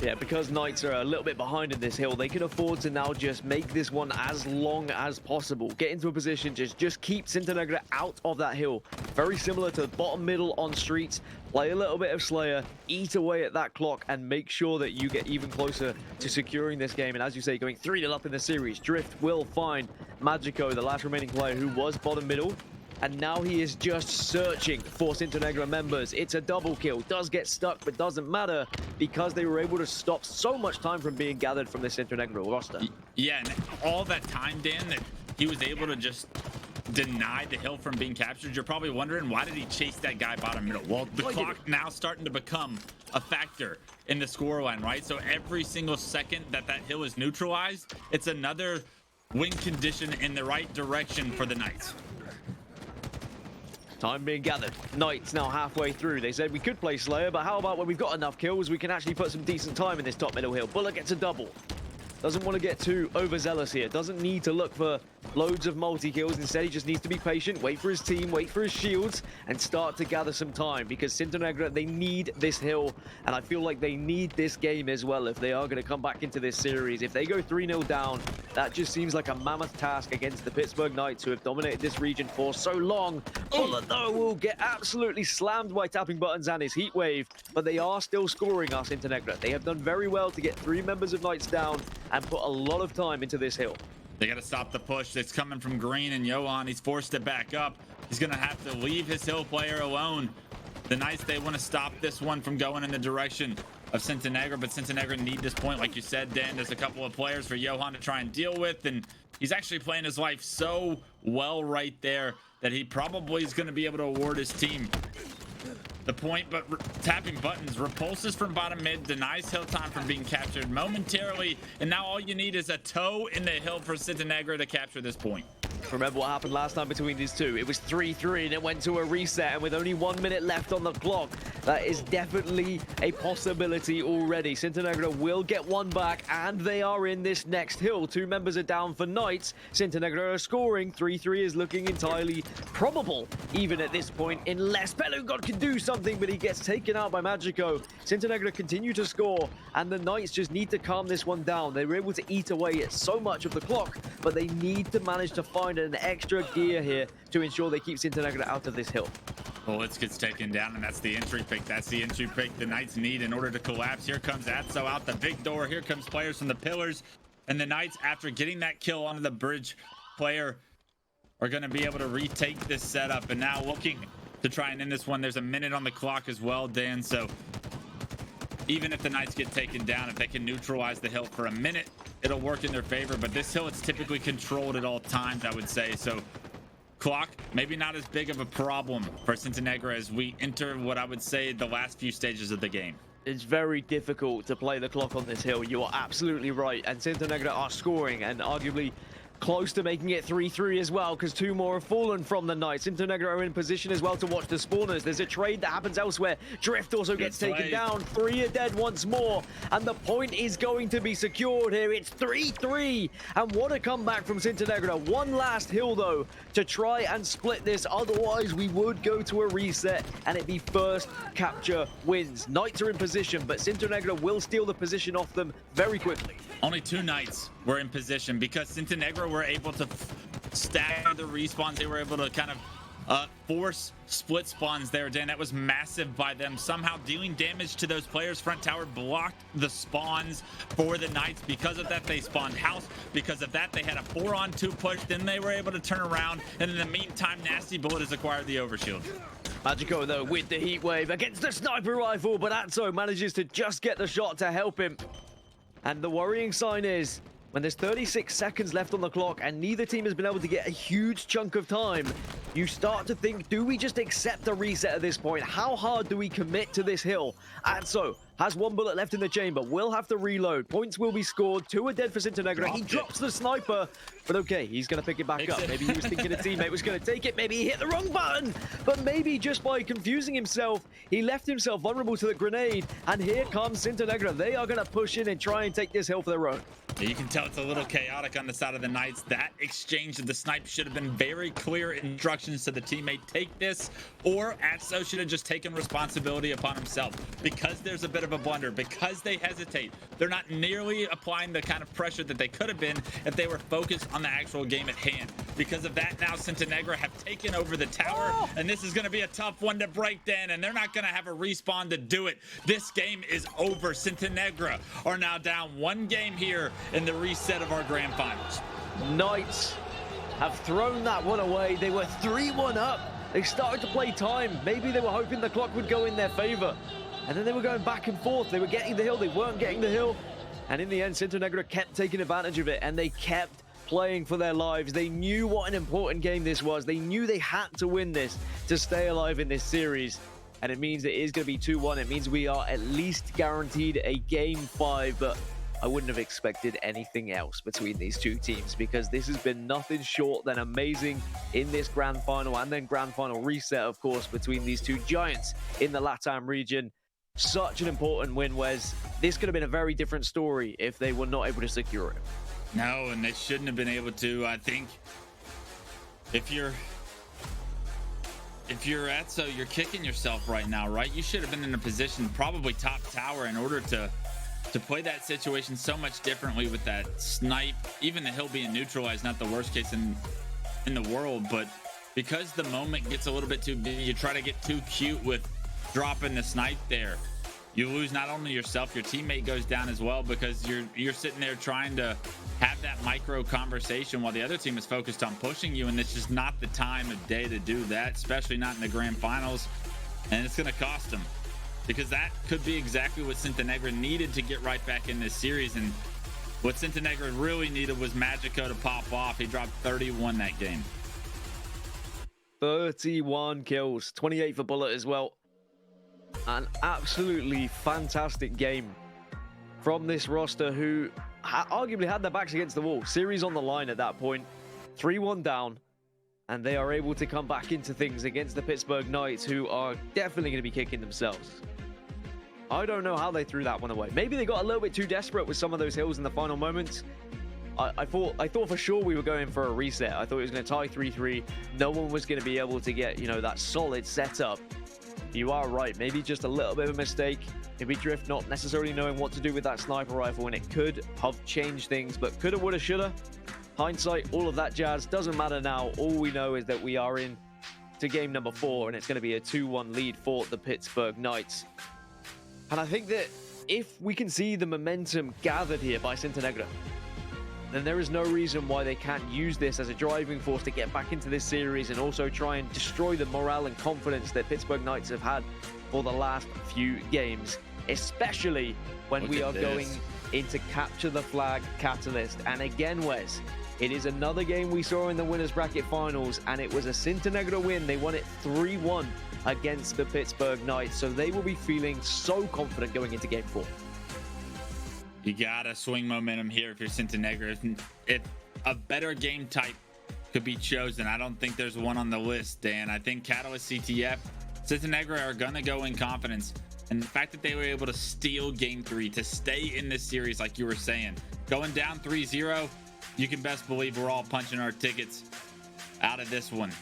Yeah, because Knights are a little bit behind in this hill, they can afford to now just make this one as long as possible. Get into a position, just keep Cintanegra out of that hill. Very similar to bottom middle on Streets. Play a little bit of Slayer, eat away at that clock, and make sure that you get even closer to securing this game. And as you say, going 3-0 up in the series, Drift will find Magico, the last remaining player who was bottom middle. And now he is just searching for Cintanegra members. It's a double kill. Does get stuck, but doesn't matter, because they were able to stop so much time from being gathered from the Cintanegra roster.
Yeah, and all that time, Dan, that he was able to just deny the hill from being captured. You're probably wondering, why did he chase that guy bottom middle? Well, the clock now starting to become a factor in the scoreline, right? So every single second that hill is neutralized, it's another win condition in the right direction for the Knights.
Time being gathered. Knights now halfway through. They said we could play Slayer, but how about when we've got enough kills, we can actually put some decent time in this top middle hill. Bullet gets a double. Doesn't want to get too overzealous here. Doesn't need to look for loads of multi-kills. Instead, he just needs to be patient, wait for his team, wait for his shields, and start to gather some time, because Cintanegra, they need this hill, and I feel like they need this game as well if they are going to come back into this series. If they go 3-0 down, that just seems like a mammoth task against the Pittsburgh Knights, who have dominated this region for so long. Bullet, though, will get absolutely slammed by tapping buttons and his heat wave, but they are still scoring us, Cintanegra. They have done very well to get 3 members of Knights down and put a lot of time into this hill.
They got to stop the push that's coming from green, and Johan, he's forced to back up. He's going to have to leave his hill player alone. The Knights, they want to stop this one from going in the direction of Cintanegra, but Cintanegra need this point. Like you said, Dan, there's a couple of players for Johan to try and deal with, and he's actually playing his life so well right there that he probably is going to be able to award his team the point. But tapping buttons, repulses from bottom mid, denies hill time from being captured momentarily, and now all you need is a toe in the hill for Cintanegra to capture this point.
Remember what happened last time between these two? It was 3-3 and it went to a reset, and with only 1 minute left on the clock, that is definitely a possibility already. Cintanegra will get one back, and they are in this next hill. 2 members are down for Knights. Cintanegra are scoring. 3-3 is looking entirely probable, even at this point, unless Pelu can do something, but he gets taken out by Magico. Cintanegra continue to score, and the Knights just need to calm this one down. They were able to eat away at so much of the clock, but they need to manage to find an extra gear here to ensure they keep Cintanegra out of this hill.
Bullets gets taken down, and that's the entry pick. That's the entry pick the Knights need in order to collapse. Here comes Atzo out the big door. Here comes players from the pillars, and the Knights, after getting that kill onto the bridge player, are going to be able to retake this setup. And now looking to try and end this one. There's a minute on the clock as well, Dan. So even if the Knights get taken down, if they can neutralize the hill for a minute, it'll work in their favor. But this hill, it's typically controlled at all times, I would say. So clock, maybe not as big of a problem for Cintanegra as we enter what I would say the last few stages of the game.
It's very difficult to play the clock on this hill. You are absolutely right. And Cintanegra are scoring, and arguably close to making it 3-3 as well, because 2 more have fallen from the Knights. Cintanegra are in position as well to watch the spawners. There's a trade that happens elsewhere. Drift also gets taken down. 3 are dead once more, and the point is going to be secured here. It's 3-3, and what a comeback from Cintanegra. One last hill, though, to try and split this. Otherwise, we would go to a reset, and it'd be first capture wins. Knights are in position, but Cintanegra will steal the position off them very quickly.
Only 2 Knights were in position because Cintanegra were able to stagger the respawns. They were able to kind of force split spawns there, Dan. That was massive by them. Somehow dealing damage to those players. Front tower blocked the spawns for the Knights. Because of that, they spawned house. Because of that, they had a 4-on-2 push. Then they were able to turn around. And in the meantime, Nasty Bullet has acquired the overshield.
Magico, though, with the heat wave against the sniper rifle, but Atzo manages to just get the shot to help him. And the worrying sign is, when there's 36 seconds left on the clock and neither team has been able to get a huge chunk of time, you start to think, do we just accept a reset at this point? How hard do we commit to this hill? Atzo has 1 bullet left in the chamber, will have to reload. Points will be scored. 2 are dead for Cintanegra. He drops the sniper, but okay, he's going to pick it back up. Maybe he was thinking a teammate was going to take it. Maybe he hit the wrong button, but maybe just by confusing himself, he left himself vulnerable to the grenade. And here comes Cintanegra. They are going to push in and try and take this hill for their own.
You can tell it's a little chaotic on the side of the Knights. That exchange of the snipe should have been very clear instructions to the teammate. Take this, or Atzo should have just taken responsibility upon himself. Because there's a bit of a blunder, because they hesitate, they're not nearly applying the kind of pressure that they could have been if they were focused on the actual game at hand. Because of that, now Cintanegra have taken over the tower, and this is going to be a tough one to break, Dan, and they're not going to have a respawn to do it. This game is over. Cintanegra are now down 1 game here in the reset of our grand finals.
Knights have thrown that one away. They were 3-1 up. They started to play time. Maybe they were hoping the clock would go in their favor. And then they were going back and forth. They were getting the hill. They weren't getting the hill. And in the end, Cintanegra kept taking advantage of it, and they kept playing for their lives. They knew what an important game this was. They knew they had to win this to stay alive in this series. And it means it is going to be 2-1. It means we are at least guaranteed a game 5, but I wouldn't have expected anything else between these 2 teams, because this has been nothing short than amazing in this grand final, and then grand final reset, of course, between these 2 giants in the LATAM region. Such an important win, Wes. This could have been a very different story if they were not able to secure it.
No, and they shouldn't have been able to. I think if you're Atzo, you're kicking yourself right now, right? You should have been in a position, probably top tower, in order to play that situation so much differently with that snipe. Even the hill being neutralized, not the worst case in the world, but because the moment gets a little bit too big, you try to get too cute with dropping the snipe there. you lose not only yourself, your teammate goes down as well, because you're sitting there trying to have that micro conversation while the other team is focused on pushing you, and it's just not the time of day to do that, especially not in the grand finals. And it's going to cost them, because that could be exactly what Cintanegra needed to get right back in this series. And what Cintanegra really needed was Magico to pop off. He dropped 31 that game.
31 kills, 28 for Bullet as well. An absolutely fantastic game from this roster, who arguably had their backs against the wall. Series on the line at that point, 3-1 down, and they are able to come back into things against the Pittsburgh Knights, who are definitely going to be kicking themselves. I don't know how they threw that one away. Maybe they got a little bit too desperate with some of those hills in the final moments. I thought for sure we were going for a reset. I thought it was going to tie 3-3. No one was going to be able to get, you know, that solid setup. You are right. Maybe just a little bit of a mistake. Maybe Drift not necessarily knowing what to do with that sniper rifle, and it could have changed things. But coulda, woulda, shoulda. Hindsight, all of that jazz doesn't matter now. All we know is that we are in to game number 4, and it's going to be a 2-1 lead for the Pittsburgh Knights. And I think that if we can see the momentum gathered here by Cintanegra, then there is no reason why they can't use this as a driving force to get back into this series and also try and destroy the morale and confidence that Pittsburgh Knights have had for the last few games, especially when we are going into Capture the Flag Catalyst. And again, Wes, it is another game we saw in the winners bracket finals, and it was a Cintanegra win. They won it 3-1 against the Pittsburgh Knights, so they will be feeling so confident going into game 4.
You gotta swing momentum here if you're Cintanegra. If a better game type could be chosen, I don't think there's one on the list, Dan. I think Catalyst, CTF, Cintanegra are gonna go in confidence. And the fact that they were able to steal game 3 to stay in this series, like you were saying, going down 3-0, you can best believe we're all punching our tickets out of this one.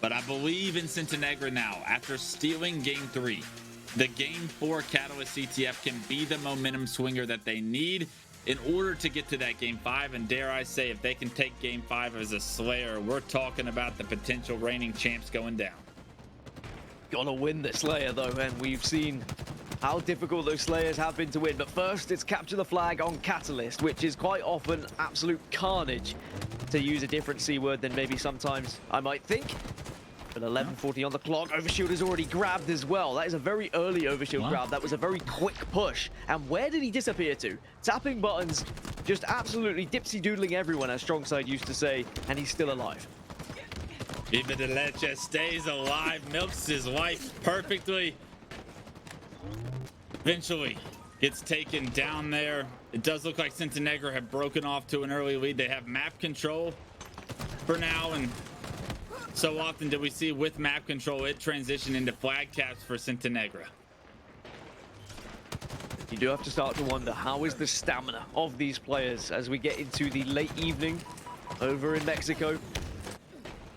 But I believe in Cintanegra now. After stealing game 3, the game 4 Catalyst CTF can be the momentum swinger that they need in order to get to that game 5. And dare I say, if they can take game 5 as a Slayer, we're talking about the potential reigning champs going down.
Gotta win the Slayer though, and we've seen how difficult those Slayers have been to win. But first, it's Capture the Flag on Catalyst, which is quite often absolute carnage, to use a different C word than maybe sometimes I might think. But 11:40 on the clock. Overshield is already grabbed as well. That is a very early overshield grab. That was a very quick push. And where did he disappear to? Tapping buttons, just absolutely dipsy-doodling everyone, as Strongside used to say, and he's still alive.
Viva de Leche stays alive, milks his wife perfectly. Eventually gets taken down there. It does look like Cintanegra have broken off to an early lead. They have map control for now, and so often do we see with map control it transition into flag caps for Cintanegra.
You do have to start to wonder, how is the stamina of these players as we get into the late evening over in Mexico,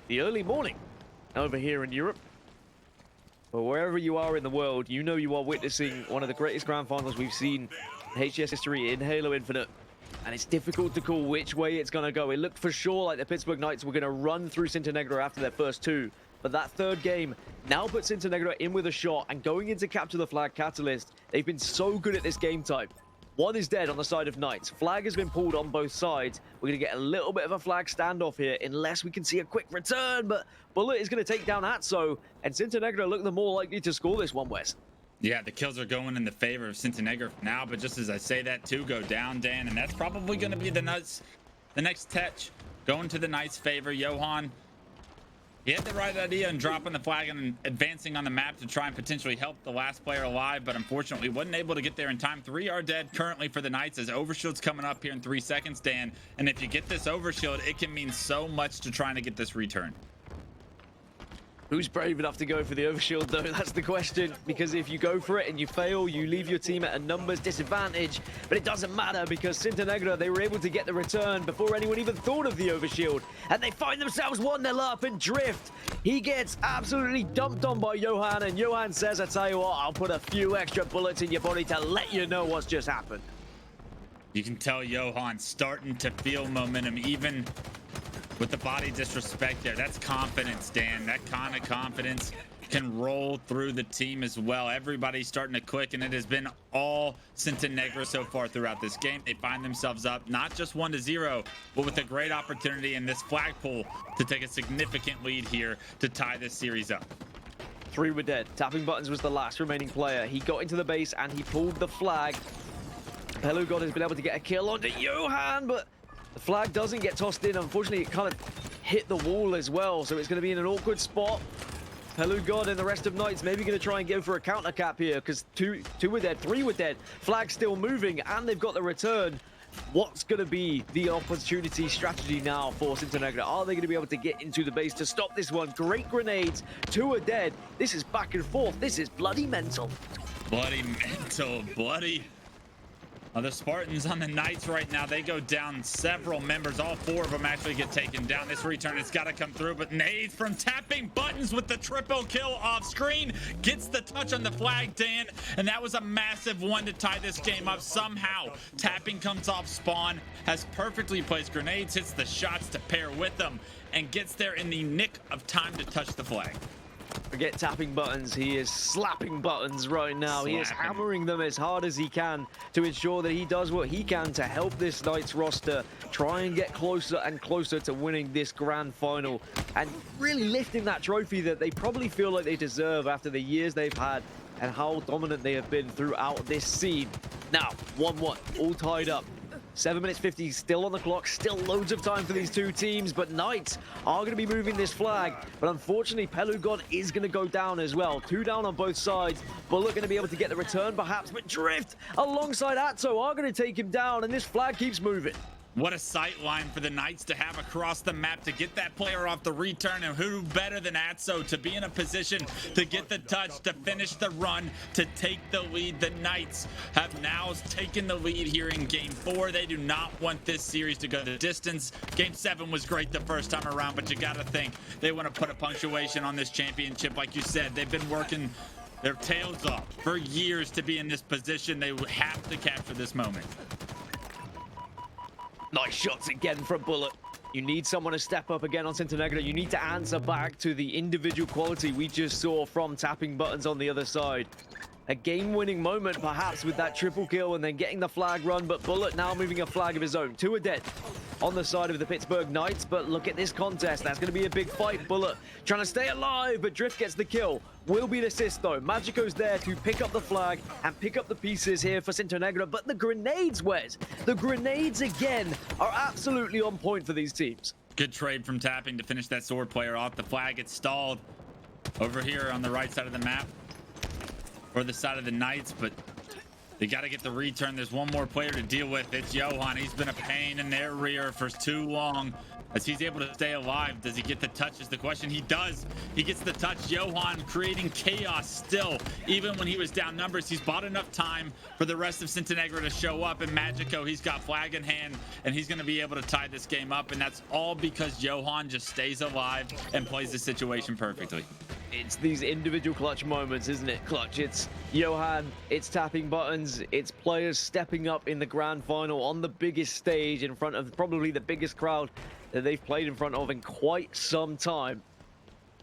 the early morning over here in Europe. But wherever you are in the world, you know you are witnessing one of the greatest grand finals we've seen in HCS history in Halo Infinite. And it's difficult to call which way it's going to go. It looked for sure like the Pittsburgh Knights were going to run through Cintanegra after their first 2. But that third game now puts Cintanegra in with a shot. And going into Capture the Flag Catalyst, they've been so good at this game type. One is dead on the side of Knights. Flag has been pulled on both sides. We're going to get a little bit of a flag standoff here unless we can see a quick return. But Bullet is going to take down Atzo. And Cintanegra look the more likely to score this one, Wes.
Yeah, the kills are going in the favor of Cintanegra now, but just as I say that, 2 go down, Dan, and that's probably going to be the next touch going to the Knights' favor. Johan, he had the right idea in dropping the flag and advancing on the map to try and potentially help the last player alive, but unfortunately wasn't able to get there in time. 3 are dead currently for the Knights as Overshield's coming up here in 3 seconds, Dan, and if you get this Overshield, it can mean so much to trying to get this return.
Who's brave enough to go for the overshield, though? That's the question. Because if you go for it and you fail, you leave your team at a numbers disadvantage. But it doesn't matter because Cintanegra, they were able to get the return before anyone even thought of the overshield. And they find themselves 1-0 up, and Drift, he gets absolutely dumped on by Johan. And Johan says, I tell you what, I'll put a few extra bullets in your body to let you know what's just happened.
You can tell Johan starting to feel momentum, even with the body disrespect there. That's confidence, Dan. That kind of confidence can roll through the team as well. Everybody's starting to click, and it has been all Cintanegra so far throughout this game. They find themselves up not just 1-0, but with a great opportunity in this flagpole to take a significant lead here to tie this series up.
3 were dead. Tapping Buttons was the last remaining player. He got into the base and he pulled the flag. Pelu God has been able to get a kill onto Johan, but the flag doesn't get tossed in. Unfortunately, it kind of hit the wall as well, so it's going to be in an awkward spot. Pelu God and the rest of Knights maybe going to try and go for a counter cap here, because two were dead, 3 were dead. Flag still moving, and they've got the return. What's going to be the opportunity strategy now for Cintanegra? Are they going to be able to get into the base to stop this one? Great grenades. 2 are dead. This is back and forth. This is bloody mental.
Bloody mental, bloody. The Spartans on the Knights right now, they go down several members. All 4 of them actually get taken down. This return has got to come through, but nades from Tapping Buttons with the triple kill off screen. Gets the touch on the flag, Dan, and that was a massive one to tie this game up. Somehow, Tapping comes off spawn, has perfectly placed grenades, hits the shots to pair with them, and gets there in the nick of time to touch the flag.
Forget Tapping Buttons, he is slapping buttons right now. He is hammering them as hard as he can to ensure that he does what he can to help this Knights roster try and get closer and closer to winning this grand final and really lifting that trophy that they probably feel like they deserve after the years they've had and how dominant they have been throughout this scene. Now, 1-1, all tied up. 7 minutes 50 still on the clock, still loads of time for these 2 teams, but Knights are going to be moving this flag. But unfortunately, Pelu God is going to go down as well. 2 down on both sides. Bullet going to be able to get the return perhaps, but Drift alongside Atzo are going to take him down, and this flag keeps moving.
What a sight line for the Knights to have across the map to get that player off the return, and who better than Atzo to be in a position to get the touch, to finish the run, to take the lead. The Knights have now taken the lead here in Game 4. They do not want this series to go the distance. Game 7 was great the first time around, but you got to think they want to put a punctuation on this championship. Like you said, they've been working their tails off for years to be in this position. They have to capture this moment.
Nice shots again from Bullet. You need someone to step up again on Cintanegra. You need to answer back to the individual quality we just saw from Tapping Buttons on the other side. A game-winning moment, perhaps, with that triple kill and then getting the flag run, but Bullet now moving a flag of his own. 2 are dead on the side of the Pittsburgh Knights, but look at this contest. That's going to be a big fight. Bullet trying to stay alive, but Drift gets the kill. Will be the assist, though. Magico's there to pick up the flag and pick up the pieces here for Cintanegra, but the grenades, Wes, the grenades again are absolutely on point for these teams.
Good trade from Tapping to finish that sword player off. The flag gets stalled over here on the right side of the map, or the side of the Knights, but they got to get the return. There's one more player to deal with. It's Johan. He's been a pain in their rear for too long. As he's able to stay alive, does he get the touch is the question. He does. He gets the touch. Johan creating chaos still. Even when he was down numbers, he's bought enough time for the rest of Cintanegra to show up. And Magico, he's got flag in hand, and he's going to be able to tie this game up. And that's all because Johan just stays alive and plays the situation perfectly.
It's these individual clutch moments, isn't it? Clutch. It's Johan, it's Tapping Buttons, it's players stepping up in the grand final on the biggest stage in front of probably the biggest crowd that they've played in front of in quite some time.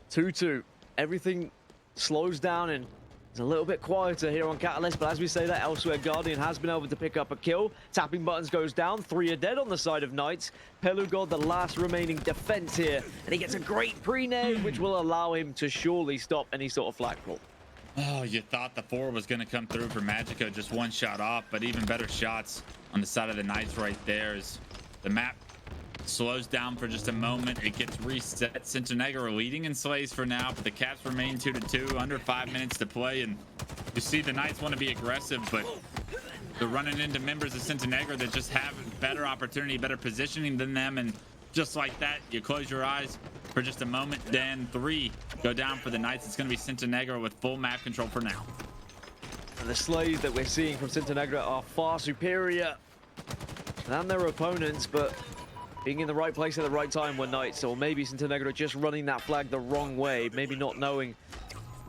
2-2. Everything slows down and it's a little bit quieter here on Catalyst, but as we say that elsewhere, Guardian has been able to pick up a kill. Tapping Buttons goes down. 3 are dead on the side of Knights. Pelu God, the last remaining defense here, and he gets a great pre-nade, which will allow him to surely stop any sort of flag pull.
Oh, you thought the 4 was going to come through for Magico, just 1 shot off, but even better shots on the side of the Knights right there as the map slows down for just a moment. It gets reset. Cintanegra leading in slays for now, but the Caps remain 2-2, under 5 minutes to play. And you see the Knights want to be aggressive, but they're running into members of Cintanegra that just have better opportunity, better positioning than them. And just like that, you close your eyes for just a moment, then 3 go down for the Knights. It's going to be Cintanegra with full map control for now.
And the slays that we're seeing from Cintanegra are far superior than their opponents, but being in the right place at the right time were Knights, or maybe Cintanegra just running that flag the wrong way, maybe not knowing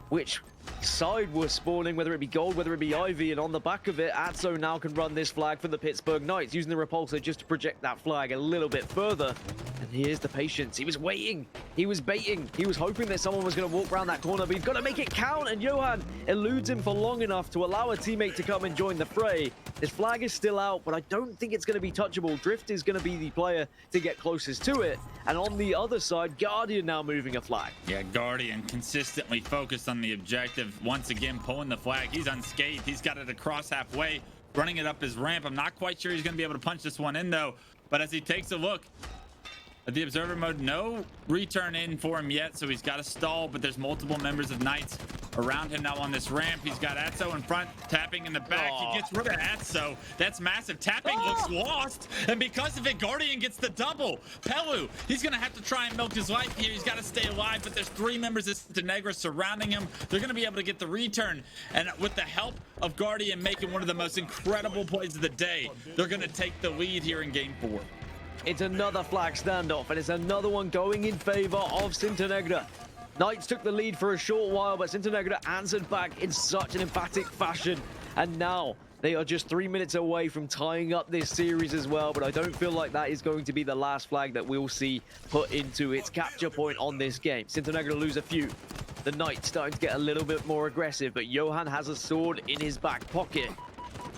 which side were spawning, whether it be gold, whether it be ivy, and on the back of it, Atzo now can run this flag for the Pittsburgh Knights, using the repulsor just to project that flag a little bit further. And here's the patience. He was waiting. He was baiting. He was hoping that someone was going to walk around that corner, but he's got to make it count, and Johan eludes him for long enough to allow a teammate to come and join the fray. His flag is still out, but I don't think it's going to be touchable. Drift is going to be the player to get closest to it. And on the other side, Guardian now moving a flag.
Yeah, Guardian consistently focused on the objective. Once again, pulling the flag. He's unscathed. He's got it across halfway, running it up his ramp. I'm not quite sure he's going to be able to punch this one in, though. But as he takes a look at the observer mode, no return in for him yet, so he's got to stall. But there's multiple members of Knights around him now on this ramp. He's got Atzo in front, tapping in the back. He gets rid of Atzo. That's massive. Tapping looks lost, and because of it, Guardian gets the double. Pelu, he's gonna have to try and milk his life here. He's got to stay alive, but there's 3 members of Cintanegra surrounding him. They're gonna be able to get the return, and with the help of Guardian making one of the most incredible plays of the day, they're gonna take the lead here in game 4.
It's another flag standoff, and it's another one going in favor of Cintanegra. Knights took the lead for a short while, but Cintanegra answered back in such an emphatic fashion. And now they are just 3 minutes away from tying up this series as well. But I don't feel like that is going to be the last flag that we'll see put into its capture point on this game. Cintanegra lose a few. The Knights starting to get a little bit more aggressive, but Johan has a sword in his back pocket.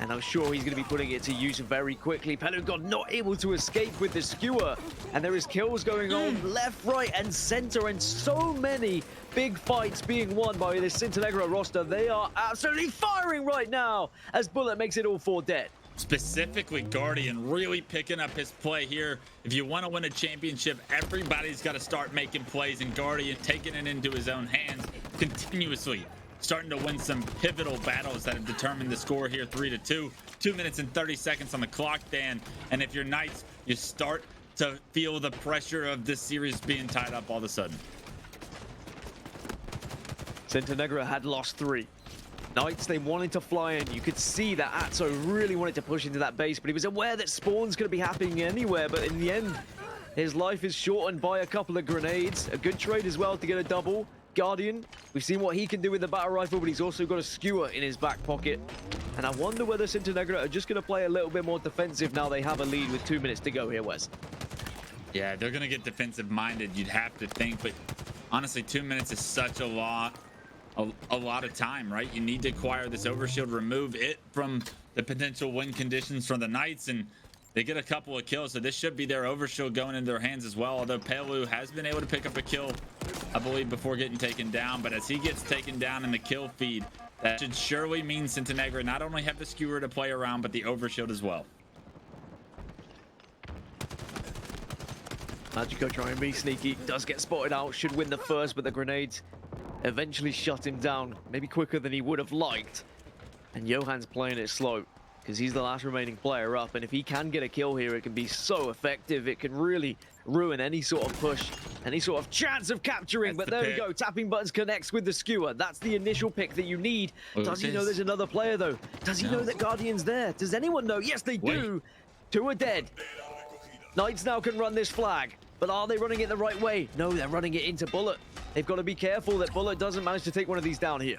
And I'm sure he's going to be putting it to use very quickly. Pelu got not able to escape with the skewer. And there is kills going on left, right, and center. And so many big fights being won by this Cintanegra roster. They are absolutely firing right now as Bullet makes it all 4 dead.
Specifically, Guardian really picking up his play here. If you want to win a championship, everybody's got to start making plays. And Guardian taking it into his own hands continuously, starting to win some pivotal battles that have determined the score here 3-2. 2 minutes and 30 seconds on the clock, Dan. And if you're Knights, you start to feel the pressure of this series being tied up all of a sudden.
Cintanegra had lost 3. Knights, they wanted to fly in. You could see that Atzo really wanted to push into that base, but he was aware that spawns could be happening anywhere. But in the end, his life is shortened by a couple of grenades. A good trade as well to get a double. Guardian, we've seen what he can do with the battle rifle, but he's also got a skewer in his back pocket. And I wonder whether Cintanegra are just going to play a little bit more defensive now they have a lead with 2 minutes to go here, Wes.
Yeah, they're going to get defensive minded, you'd have to think, but honestly, 2 minutes is such a lot of time, right? You need to acquire this overshield, remove it from the potential win conditions from the Knights, and they get a couple of kills, so this should be their overshield going into their hands as well. Although Pelu has been able to pick up a kill, I believe, before getting taken down. But as he gets taken down in the kill feed, that should surely mean Cintanegra not only have the skewer to play around, but the overshield as well.
Magico trying to be sneaky, does get spotted out, should win the first, but the grenades eventually shut him down, maybe quicker than he would have liked. And Johan's playing it slow, because he's the last remaining player up, and if he can get a kill here, it can be so effective. It can really ruin any sort of push, any sort of chance of capturing. But there we go, tapping buttons connects with the skewer. That's the initial pick that you need. Does he know there's another player, though? Does he know that Guardian's there? Does anyone know? Yes, they do. 2 are dead. Knights now can run this flag, but are they running it the right way? No, they're running it into Bullet. They've got to be careful that Bullet doesn't manage to take one of these down here.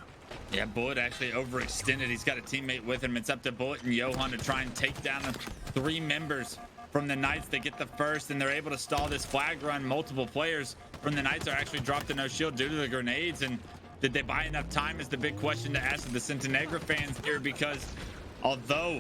Yeah, Bullet actually overextended. He's got a teammate with him. It's up to Bullet and Johan to try and take down 3 members from the Knights. They get the first, and they're able to stall this flag run. Multiple players from the Knights are actually dropped to no shield due to the grenades. And did they buy enough time is the big question to ask the Cintanegra fans here, because although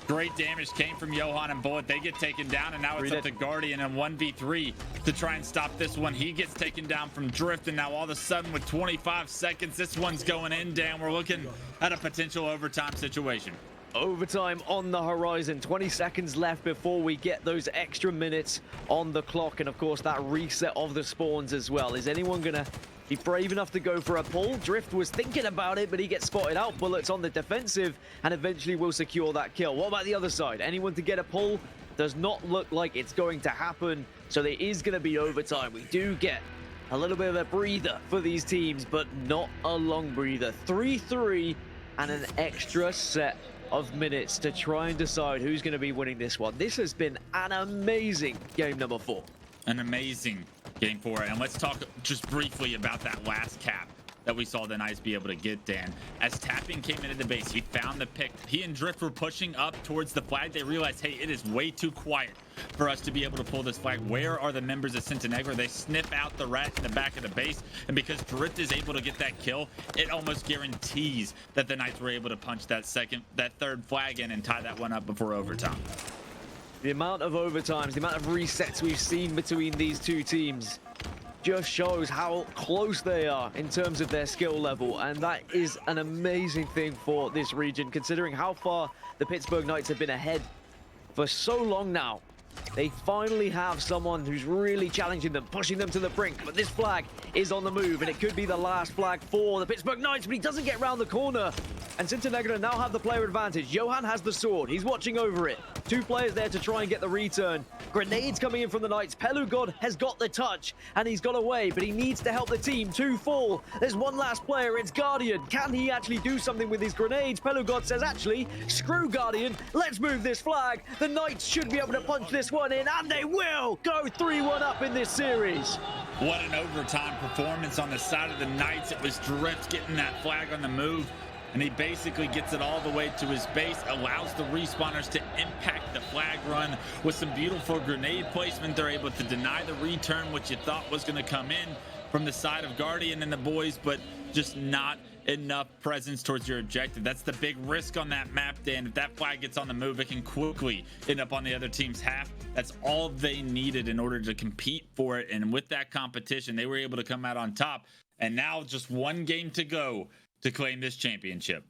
great damage came from Johan and Bullet, they get taken down, and now it's up to Guardian and 1v3 to try and stop this one. He gets taken down from Drift, and now all of a sudden with 25 seconds, this one's going in, Dan. We're looking at a potential overtime situation.
Overtime on the horizon. 20 seconds left before we get those extra minutes on the clock, and of course that reset of the spawns as well. Is anyone gonna be brave enough to go for a pull? Drift was thinking about it, but he gets spotted out. Bullet's on the defensive and eventually will secure that kill. What about the other side? Anyone to get a pull? Does not look like it's going to happen, so there is going to be overtime. We do get a little bit of a breather for these teams, but not a long breather. 3-3 and an extra set of minutes to try and decide who's going to be winning this one. This has been an amazing game number 4.
An amazing game 4, and let's talk just briefly about that last cap. that we saw the Knights be able to get, Dan. As tapping came into the base, he found the pick. He and Drift were pushing up towards the flag. They realized, hey, it is way too quiet for us to be able to pull this flag. Where are the members of Cintanegra? They sniff out the rat in the back of the base, and because Drift is able to get that kill, it almost guarantees that the Knights were able to punch that third flag in and tie that one up before overtime.
The amount of overtimes, the amount of resets we've seen between these two teams just shows how close they are in terms of their skill level, and that is an amazing thing for this region, considering how far the Pittsburgh Knights have been ahead for so long now. They finally have someone who's really challenging them, pushing them to the brink, but this flag is on the move, and it could be the last flag for the Pittsburgh Knights, but he doesn't get around the corner, and Cintanegra now have the player advantage. Johan has the sword. He's watching over it. Two players there to try and get the return. Grenades coming in from the Knights. Pelu God has got the touch, and he's got away, but he needs to help the team to fall. There's one last player. It's Guardian. Can he actually do something with his grenades? Pelu God says, actually, screw Guardian. Let's move this flag. The Knights should be able to punch this one in, and they will go 3-1 up in this series.
What an overtime performance on the side of the Knights. It was Drift getting that flag on the move, and he basically gets it all the way to his base, allows the respawners to impact the flag run with some beautiful grenade placement. They're able to deny the return, which you thought was going to come in from the side of Guardian and the boys, but just not enough presence towards your objective. That's the big risk on that map, Dan. If that flag gets on the move, it can quickly end up on the other team's half. That's all they needed in order to compete for it, and with that competition, they were able to come out on top, and now just one game to go to claim this championship.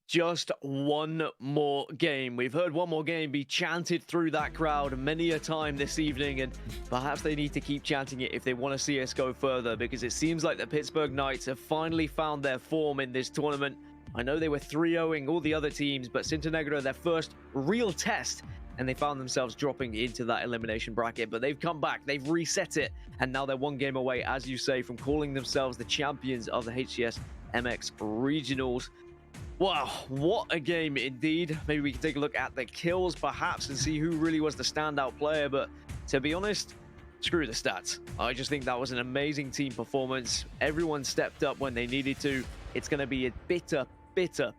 Just one more game. We've heard one more game be chanted through that crowd many a time this evening, and perhaps they need to keep chanting it if they want to see us go further, because it seems like the Pittsburgh Knights have finally found their form in this tournament. I know they were 3-0ing all the other teams, but Cintanegra, their first real test, and they found themselves dropping into that elimination bracket, but they've come back, they've reset it, and now they're one game away, as you say, from calling themselves the champions of the HCS MX Regionals. Wow, what a game indeed. Maybe we can take a look at the kills perhaps and see who really was the standout player, but to be honest, screw the stats. I just think that was an amazing team performance. Everyone stepped up when they needed to. It's going to be a bitter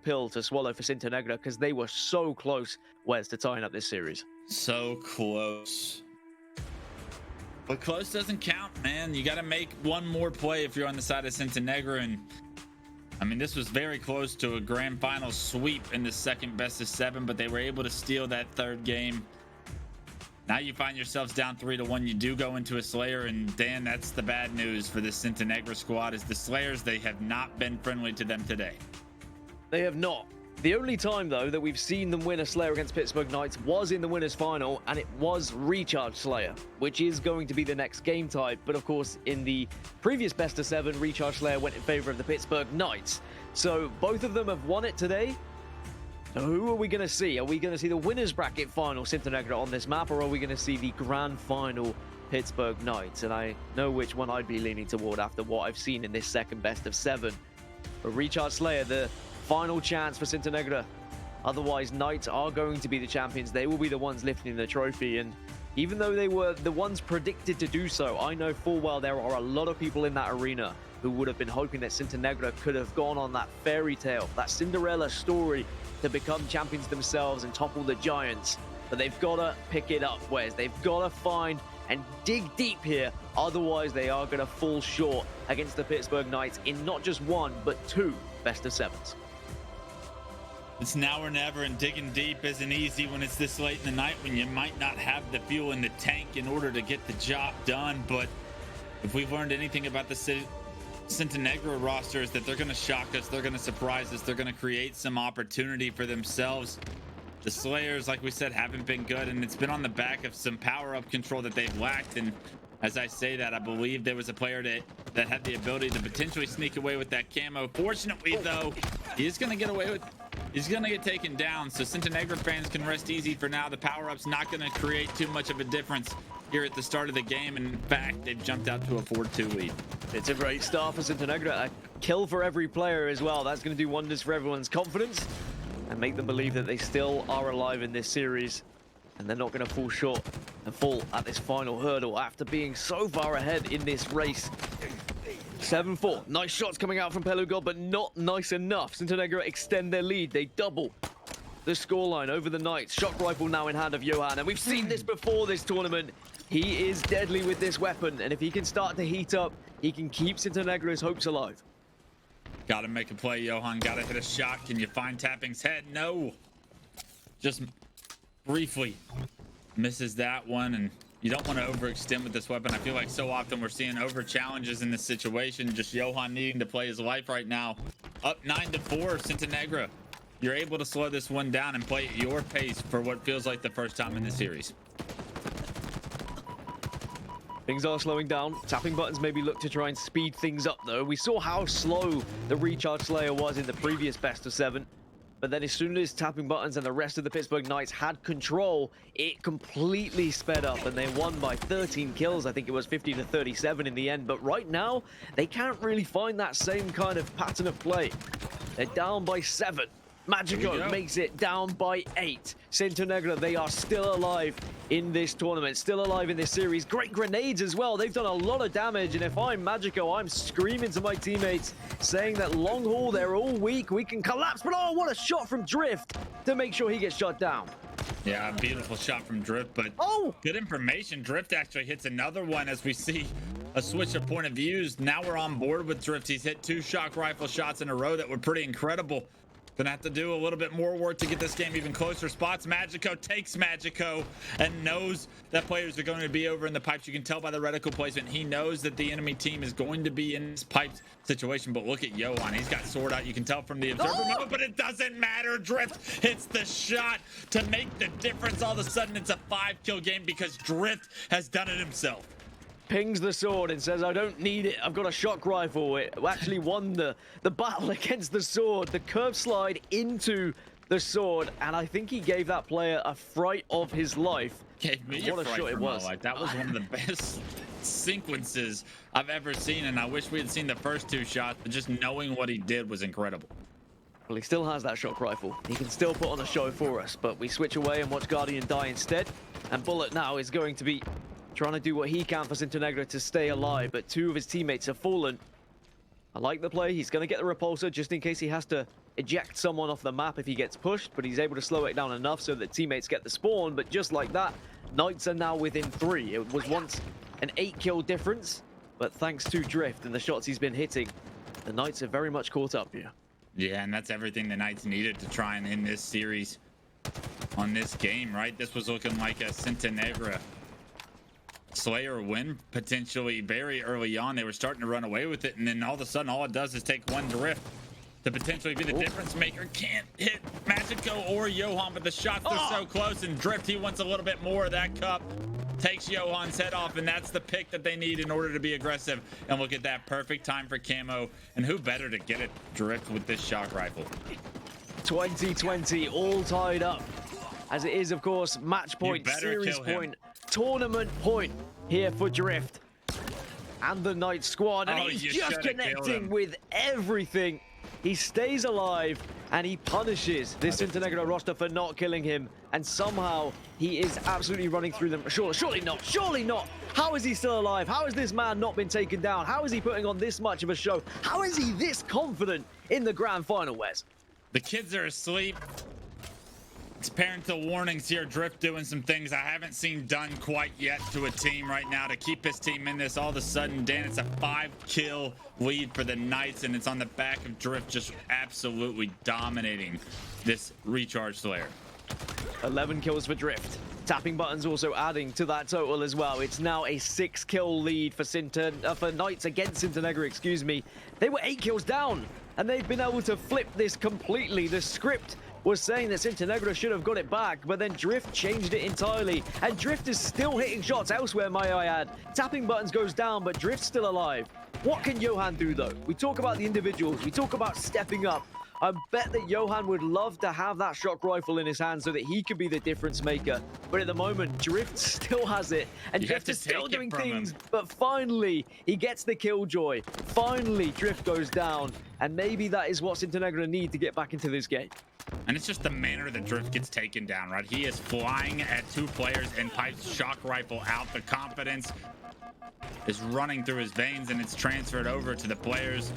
pill to swallow for Cintanegra, because they were so close, Wes, to tying up this series.
So close. But close doesn't count, man. You got to make one more play if you're on the side of Cintanegra, and I mean, this was very close to a grand final sweep in the second best of 7, but they were able to steal that third game. Now you find yourselves down 3-1. You do go into a Slayer, and Dan, that's the bad news for this Cintanegra squad, is the Slayers, they have not been friendly to them today.
They have not. The only time, though, that we've seen them win a Slayer against Pittsburgh Knights was in the winners' final, and it was Recharge Slayer, which is going to be the next game type. But of course, in the previous best of 7, Recharge Slayer went in favor of the Pittsburgh Knights. So both of them have won it today. So who are we going to see? Are we going to see the winners' bracket final Cintanegra on this map, or are we going to see the grand final Pittsburgh Knights? And I know which one I'd be leaning toward after what I've seen in this second best of 7. But Recharge Slayer, the final chance for Cintanegra. Otherwise, Knights are going to be the champions. They will be the ones lifting the trophy, and even though they were the ones predicted to do so, I know full well there are a lot of people in that arena who would have been hoping that Cintanegra could have gone on that fairy tale, that Cinderella story, to become champions themselves and topple the giants. But they've got to pick it up, Wes. They've got to find and dig deep here, otherwise they are going to fall short against the Pittsburgh Knights in not just 1, but 2 best of 7s.
It's now or never, and digging deep isn't easy when it's this late in the night, when you might not have the fuel in the tank in order to get the job done. But if we've learned anything about the Cintanegra roster, is that they're going to shock us, they're going to surprise us, they're going to create some opportunity for themselves. The Slayers, like we said, haven't been good, and it's been on the back of some power-up control that they've lacked. And as I say that, I believe there was a player that had the ability to potentially sneak away with that camo. Fortunately, though, he's going to get away with... He's going to get taken down, so Cintanegra fans can rest easy for now. The power-up's not going to create too much of a difference here at the start of the game. And in fact, they've jumped out to a 4-2 lead. It's
a great start for Cintanegra. A kill for every player as well. That's going to do wonders for everyone's confidence and make them believe that they still are alive in this series. And they're not going to fall short and fall at this final hurdle after being so far ahead in this race. 7-4. Nice shots coming out from Pelu, but not nice enough. Cintanegra extend their lead. They double the scoreline over the Knights. Shock rifle now in hand of Johan, and we've seen this before this tournament. He is deadly with this weapon, and if he can start to heat up, he can keep Cintanegra's hopes alive.
Gotta make a play, Johan. Gotta hit a shot. Can you find Tapping's head? No. Just briefly misses that one, and you don't want to overextend with this weapon. I feel like so often we're seeing over challenges in this situation. Just Johan needing to play his life right now. Up 9-4, Cintanegra. You're able to slow this one down and play at your pace for what feels like the first time in the series.
Things are slowing down. Tapping buttons maybe look to try and speed things up, though. We saw how slow the Recharge Slayer was in the previous best of 7. But then as soon as Tapping buttons and the rest of the Pittsburgh Knights had control, it completely sped up, and they won by 13 kills. I think it was 50-37 in the end. But right now, they can't really find that same kind of pattern of play. They're down by 7. Magico makes it down by 8. Cintanegra, they are still alive in this tournament, still alive in this series. Great grenades as well. They've done a lot of damage, and if I'm Magico, I'm screaming to my teammates, saying that long haul, they're all weak. We can collapse, but oh, what a shot from Drift to make sure he gets shot down.
Yeah, beautiful shot from Drift, but good information. Drift actually hits another one as we see a switch of point of views. Now we're on board with Drift. He's hit 2 shock rifle shots in a row that were pretty incredible. Gonna have to do a little bit more work to get this game even closer. Spots Magico, takes Magico, and knows that players are going to be over in the pipes. You can tell by the reticle placement. He knows that the enemy team is going to be in this pipes situation, but look at Johan. He's got sword out. You can tell from the observer mode, but it doesn't matter. Drift hits the shot to make the difference. All of a sudden, it's a 5-kill game because Drift has done it himself.
Pings the sword and says, I don't need it. I've got a shock rifle. It actually won the battle against the sword. The curve slide into the sword, and I think he gave that player a fright of his life.
Gave me a fright from my life. That was one of the best sequences I've ever seen, and I wish we had seen the first 2 shots, but just knowing what he did was incredible.
Well, he still has that shock rifle. He can still put on a show for us, but we switch away and watch Guardian die instead. And Bullet now is going to be trying to do what he can for Cintanegra to stay alive, but 2 of his teammates have fallen. I like the play. He's going to get the repulsor just in case he has to eject someone off the map if he gets pushed, but he's able to slow it down enough so that teammates get the spawn. But just like that, Knights are now within 3. It was once an 8-kill difference, but thanks to Drift and the shots he's been hitting, the Knights are very much caught up here.
Yeah, and that's everything the Knights needed to try and end this series on this game, right? This was looking like a Cintanegra Slayer win potentially very early on. They were starting to run away with it, and then all of a sudden all it does is take 1 Drift to potentially be the difference maker. Can't hit Magico or Johan, but the shots are so close, and Drift, he wants a little bit more of that cup. Takes Johan's head off, and that's the pick that they need in order to be aggressive. And look at that, perfect time for camo, and who better to get it Drift with this shock rifle.
2020 all tied up, as it is of course match point, series point, tournament point here for Drift and the Knight squad, and he's just connecting with everything. He stays alive and he punishes this Cintanegra roster for not killing him, and somehow he is absolutely running through them. Surely not. How is he still alive? How has this man not been taken down? How is he putting on this much of a show? How is he this confident in the grand final, Wes?
The kids are asleep. It's parental warnings here. Drift doing some things I haven't seen done quite yet to a team right now to keep his team in this. All of a sudden, Dan, it's a 5-kill lead for the Knights, and it's on the back of Drift just absolutely dominating this Recharge Slayer. 11
kills for Drift. Tapping buttons also adding to that total as well. It's now a 6-kill lead for Knights against Cintanegra, excuse me. They were 8 kills down, and they've been able to flip this completely. The script was saying that Cintanegra should have got it back, but then Drift changed it entirely, and Drift is still hitting shots elsewhere, may I add. Tapping buttons goes down, but Drift's still alive. What can Johan do, though? We talk about the individuals, we talk about stepping up. I bet that Johan would love to have that shock rifle in his hand so that he could be the difference maker. But at the moment, Drift still has it, and Drift is still doing things. But finally, he gets the killjoy. Finally, Drift goes down, and maybe that is what Cintanegra need to get back into this game.
And it's just the manner that Drift gets taken down, right? He is flying at 2 players and pipes shock rifle out. The confidence is running through his veins, and it's transferred over to the players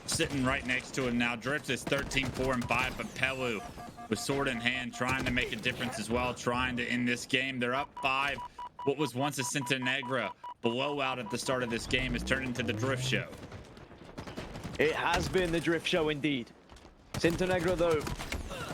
sitting right next to him now. Drift is 13, 4, and 5, but Pelu with sword in hand trying to make a difference as well, trying to end this game. They're up 5. What was once a Cintanegra blowout at the start of this game has turned into the Drift Show.
It has been the Drift Show indeed. Cintanegra, though,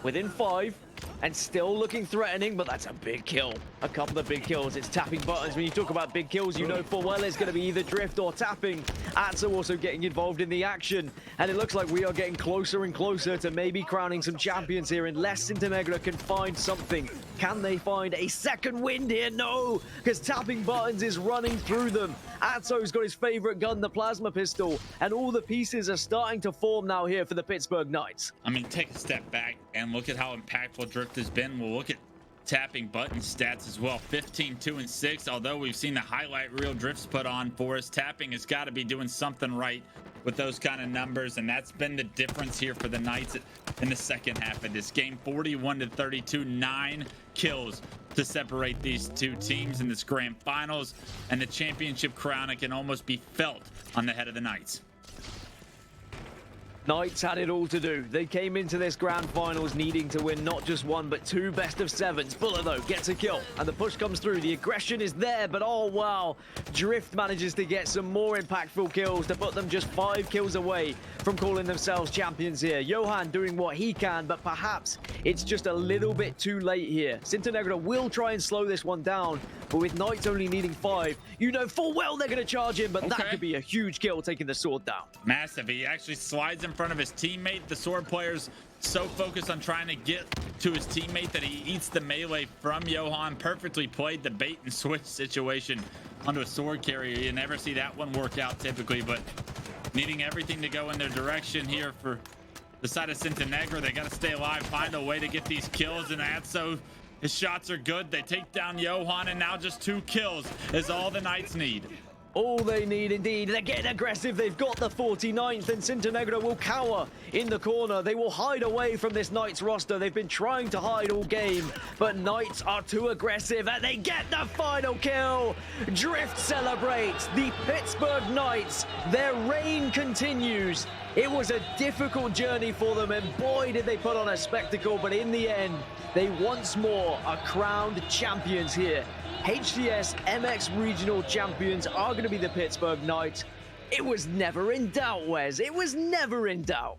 within 5 and still looking threatening, but that's a big kill. A couple of big kills. It's tapping buttons. When you talk about big kills, you know full well it's going to be either drift or tapping. Atzo also getting involved in the action, and it looks like we are getting closer and closer to maybe crowning some champions here, unless Cintanegra can find something. Can they find a second wind here? No, because tapping buttons is running through them. Atzo's got his favorite gun, the plasma pistol, and all the pieces are starting to form now here for the Pittsburgh Knights.
I mean, take a step back and look at how impactful Drift has been. We'll look at tapping button stats as well. 15, 2, and 6. Although we've seen the highlight reel Drift's put on for us, tapping has got to be doing something right with those kind of numbers, and that's been the difference here for the Knights in the second half of this game. 41-32, 9 kills to separate these two teams in this grand finals, and the championship crown, it can almost be felt on the head of the Knights.
Knights had it all to do. They came into this grand finals needing to win not just 1 but 2 best of 7s. Buller, though, gets a kill, and the push comes through. The aggression is there, but oh wow, Drift manages to get some more impactful kills to put them just 5 kills away from calling themselves champions here. Johan doing what he can, but perhaps it's just a little bit too late here. Cintanegra will try and slow this one down, but with Knights only needing 5, you know full well they're going to charge him, but that could be a huge kill, taking the sword down.
Massive. He actually slides in front of his teammate. The sword player's so focused on trying to get to his teammate that he eats the melee from Johan. Perfectly played the bait and switch situation onto a sword carrier. You never see that one work out typically, but needing everything to go in their direction here for the side of Cintanegra. They got to stay alive, find a way to get these kills, and Atzo, his shots are good. They take down Johan, and now just 2 kills is all the Knights need.
All they need indeed. They're getting aggressive. They've got the 49th, and Cintanegra will cower in the corner. They will hide away from this Knights roster. They've been trying to hide all game, but Knights are too aggressive, and they get the final kill. Drift celebrates. The Pittsburgh Knights, their reign continues. It was a difficult journey for them, and boy, did they put on a spectacle, but in the end, they once more are crowned champions here. HCS MX Regional Champions are going to be the Pittsburgh Knights. It was never in doubt, Wes. It was never in doubt.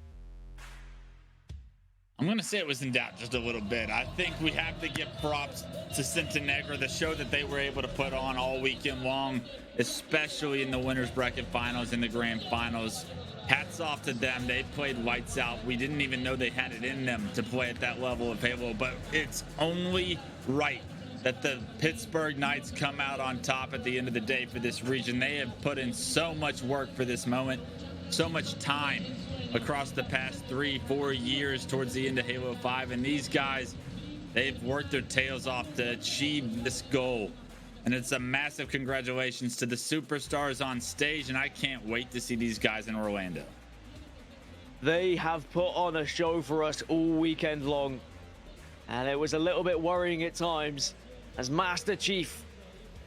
I'm going to say it was in doubt just a little bit. I think we have to give props to Cintanegra, the show that they were able to put on all weekend long, especially in the winners bracket finals and the grand finals. Hats off to them. They played lights out. We didn't even know they had it in them to play at that level of Halo, but it's only right that the Pittsburgh Knights come out on top at the end of the day for this region. They have put in so much work for this moment, so much time across the past 3-4 years towards the end of Halo 5, and these guys, they've worked their tails off to achieve this goal. And it's a massive congratulations to the superstars on stage, and I can't wait to see these guys in Orlando.
They have put on a show for us all weekend long, and it was a little bit worrying at times as Master Chief,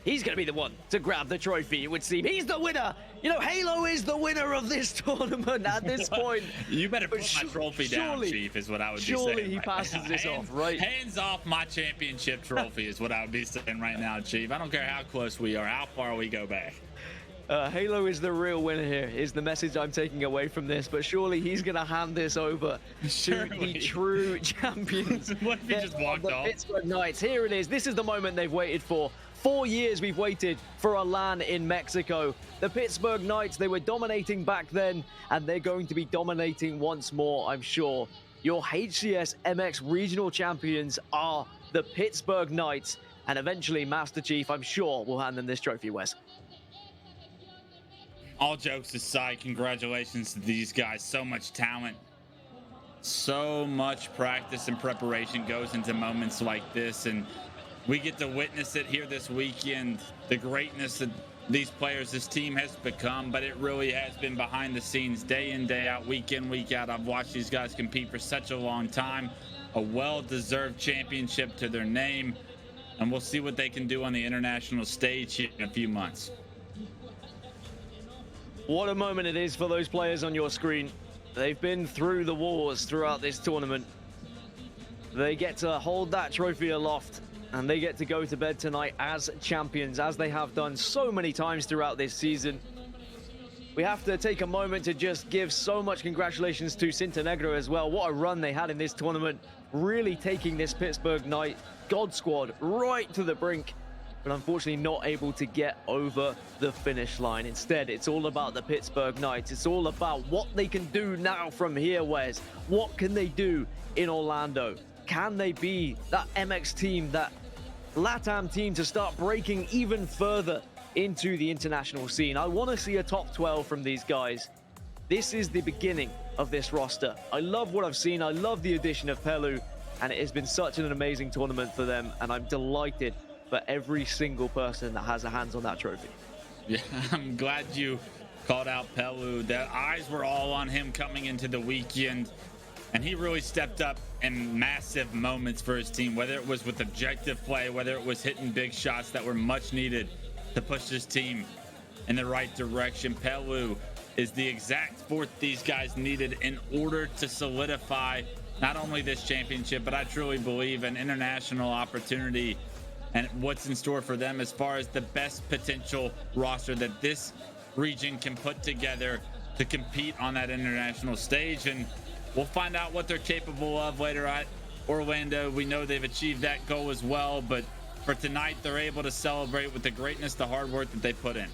he's going to be the one to grab the trophy, it would seem. He's the winner. You know, Halo is the winner of this tournament at this point.
You better put my trophy down, Chief, is what I would be saying.
Surely he passes this off, right?
Hands off my championship trophy is what I would be saying right now, Chief. I don't care how close we are, how far we go back.
Halo is the real winner here, is the message I'm taking away from this, but surely he's going to hand this over to the true champions.
What if he just walked off?
Pittsburgh Knights. Here it is. This is the moment they've waited for. 4 years we've waited for a LAN in Mexico. The Pittsburgh Knights, they were dominating back then, and they're going to be dominating once more, I'm sure. Your HCS MX regional champions are the Pittsburgh Knights, and eventually Master Chief, I'm sure, will hand them this trophy, Wes.
All jokes aside, congratulations to these guys. So much talent, so much practice and preparation goes into moments like this, and we get to witness it here this weekend. The greatness that these players, this team has become, but it really has been behind the scenes, day in, day out, week in, week out. I've watched these guys compete for such a long time. A well-deserved championship to their name, and we'll see what they can do on the international stage here in a few months.
What a moment it is for those players on your screen. They've been through the wars throughout this tournament. They get to hold that trophy aloft, and they get to go to bed tonight as champions, as they have done so many times throughout this season. We have to take a moment to just give so much congratulations to Cintanegra as well. What a run they had in this tournament, really taking this Pittsburgh Knight God Squad right to the brink, but unfortunately not able to get over the finish line. Instead, it's all about the Pittsburgh Knights. It's all about what they can do now from here, Wes. What can they do in Orlando? Can they be that MX team, that LATAM team, to start breaking even further into the international scene? I want to see a top 12 from these guys. This is the beginning of this roster. I love what I've seen. I love the addition of Pelu, and it has been such an amazing tournament for them, and I'm delighted for every single person that has their hands on that trophy.
Yeah, I'm glad you called out Pelu. The eyes were all on him coming into the weekend, and he really stepped up in massive moments for his team, whether it was with objective play, whether it was hitting big shots that were much needed to push this team in the right direction. Pelu is the exact force these guys needed in order to solidify not only this championship, but I truly believe an international opportunity and what's in store for them as far as the best potential roster that this region can put together to compete on that international stage. And we'll find out what they're capable of later at Orlando. We know they've achieved that goal as well, but for tonight, they're able to celebrate with the greatness, the hard work that they put in.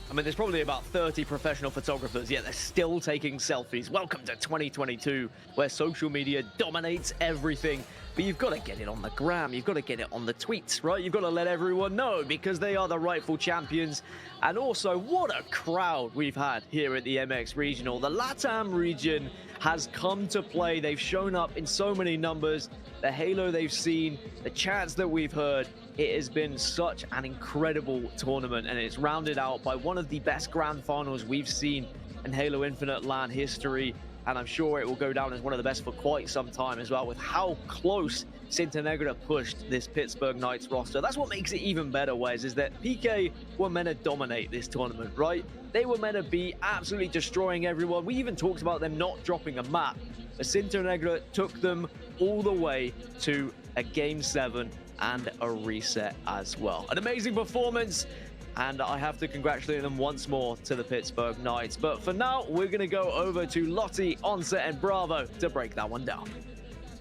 I mean, there's probably about 30 professional photographers, yet they're still taking selfies. Welcome to 2022, where social media dominates everything. But you've got to get it on the gram. You've got to get it on the tweets, right? You've got to let everyone know, because they are the rightful champions. And also, what a crowd we've had here at the MX Regional. The LATAM region has come to play. They've shown up in so many numbers. The halo they've seen, the chants that we've heard. It has been such an incredible tournament, and it's rounded out by one of the best grand finals we've seen in Halo Infinite LAN history. And I'm sure it will go down as one of the best for quite some time as well, with how close Cintanegra pushed this Pittsburgh Knights roster. That's what makes it even better, Wes, is that PK were meant to dominate this tournament, right? They were meant to be absolutely destroying everyone. We even talked about them not dropping a map, but Cintanegra took them all the way to a Game 7 and a reset as well. An amazing performance, and I have to congratulate them once more to the Pittsburgh Knights. But for now, we're going to go over to Lottie, Onset, and Bravo to break that one down.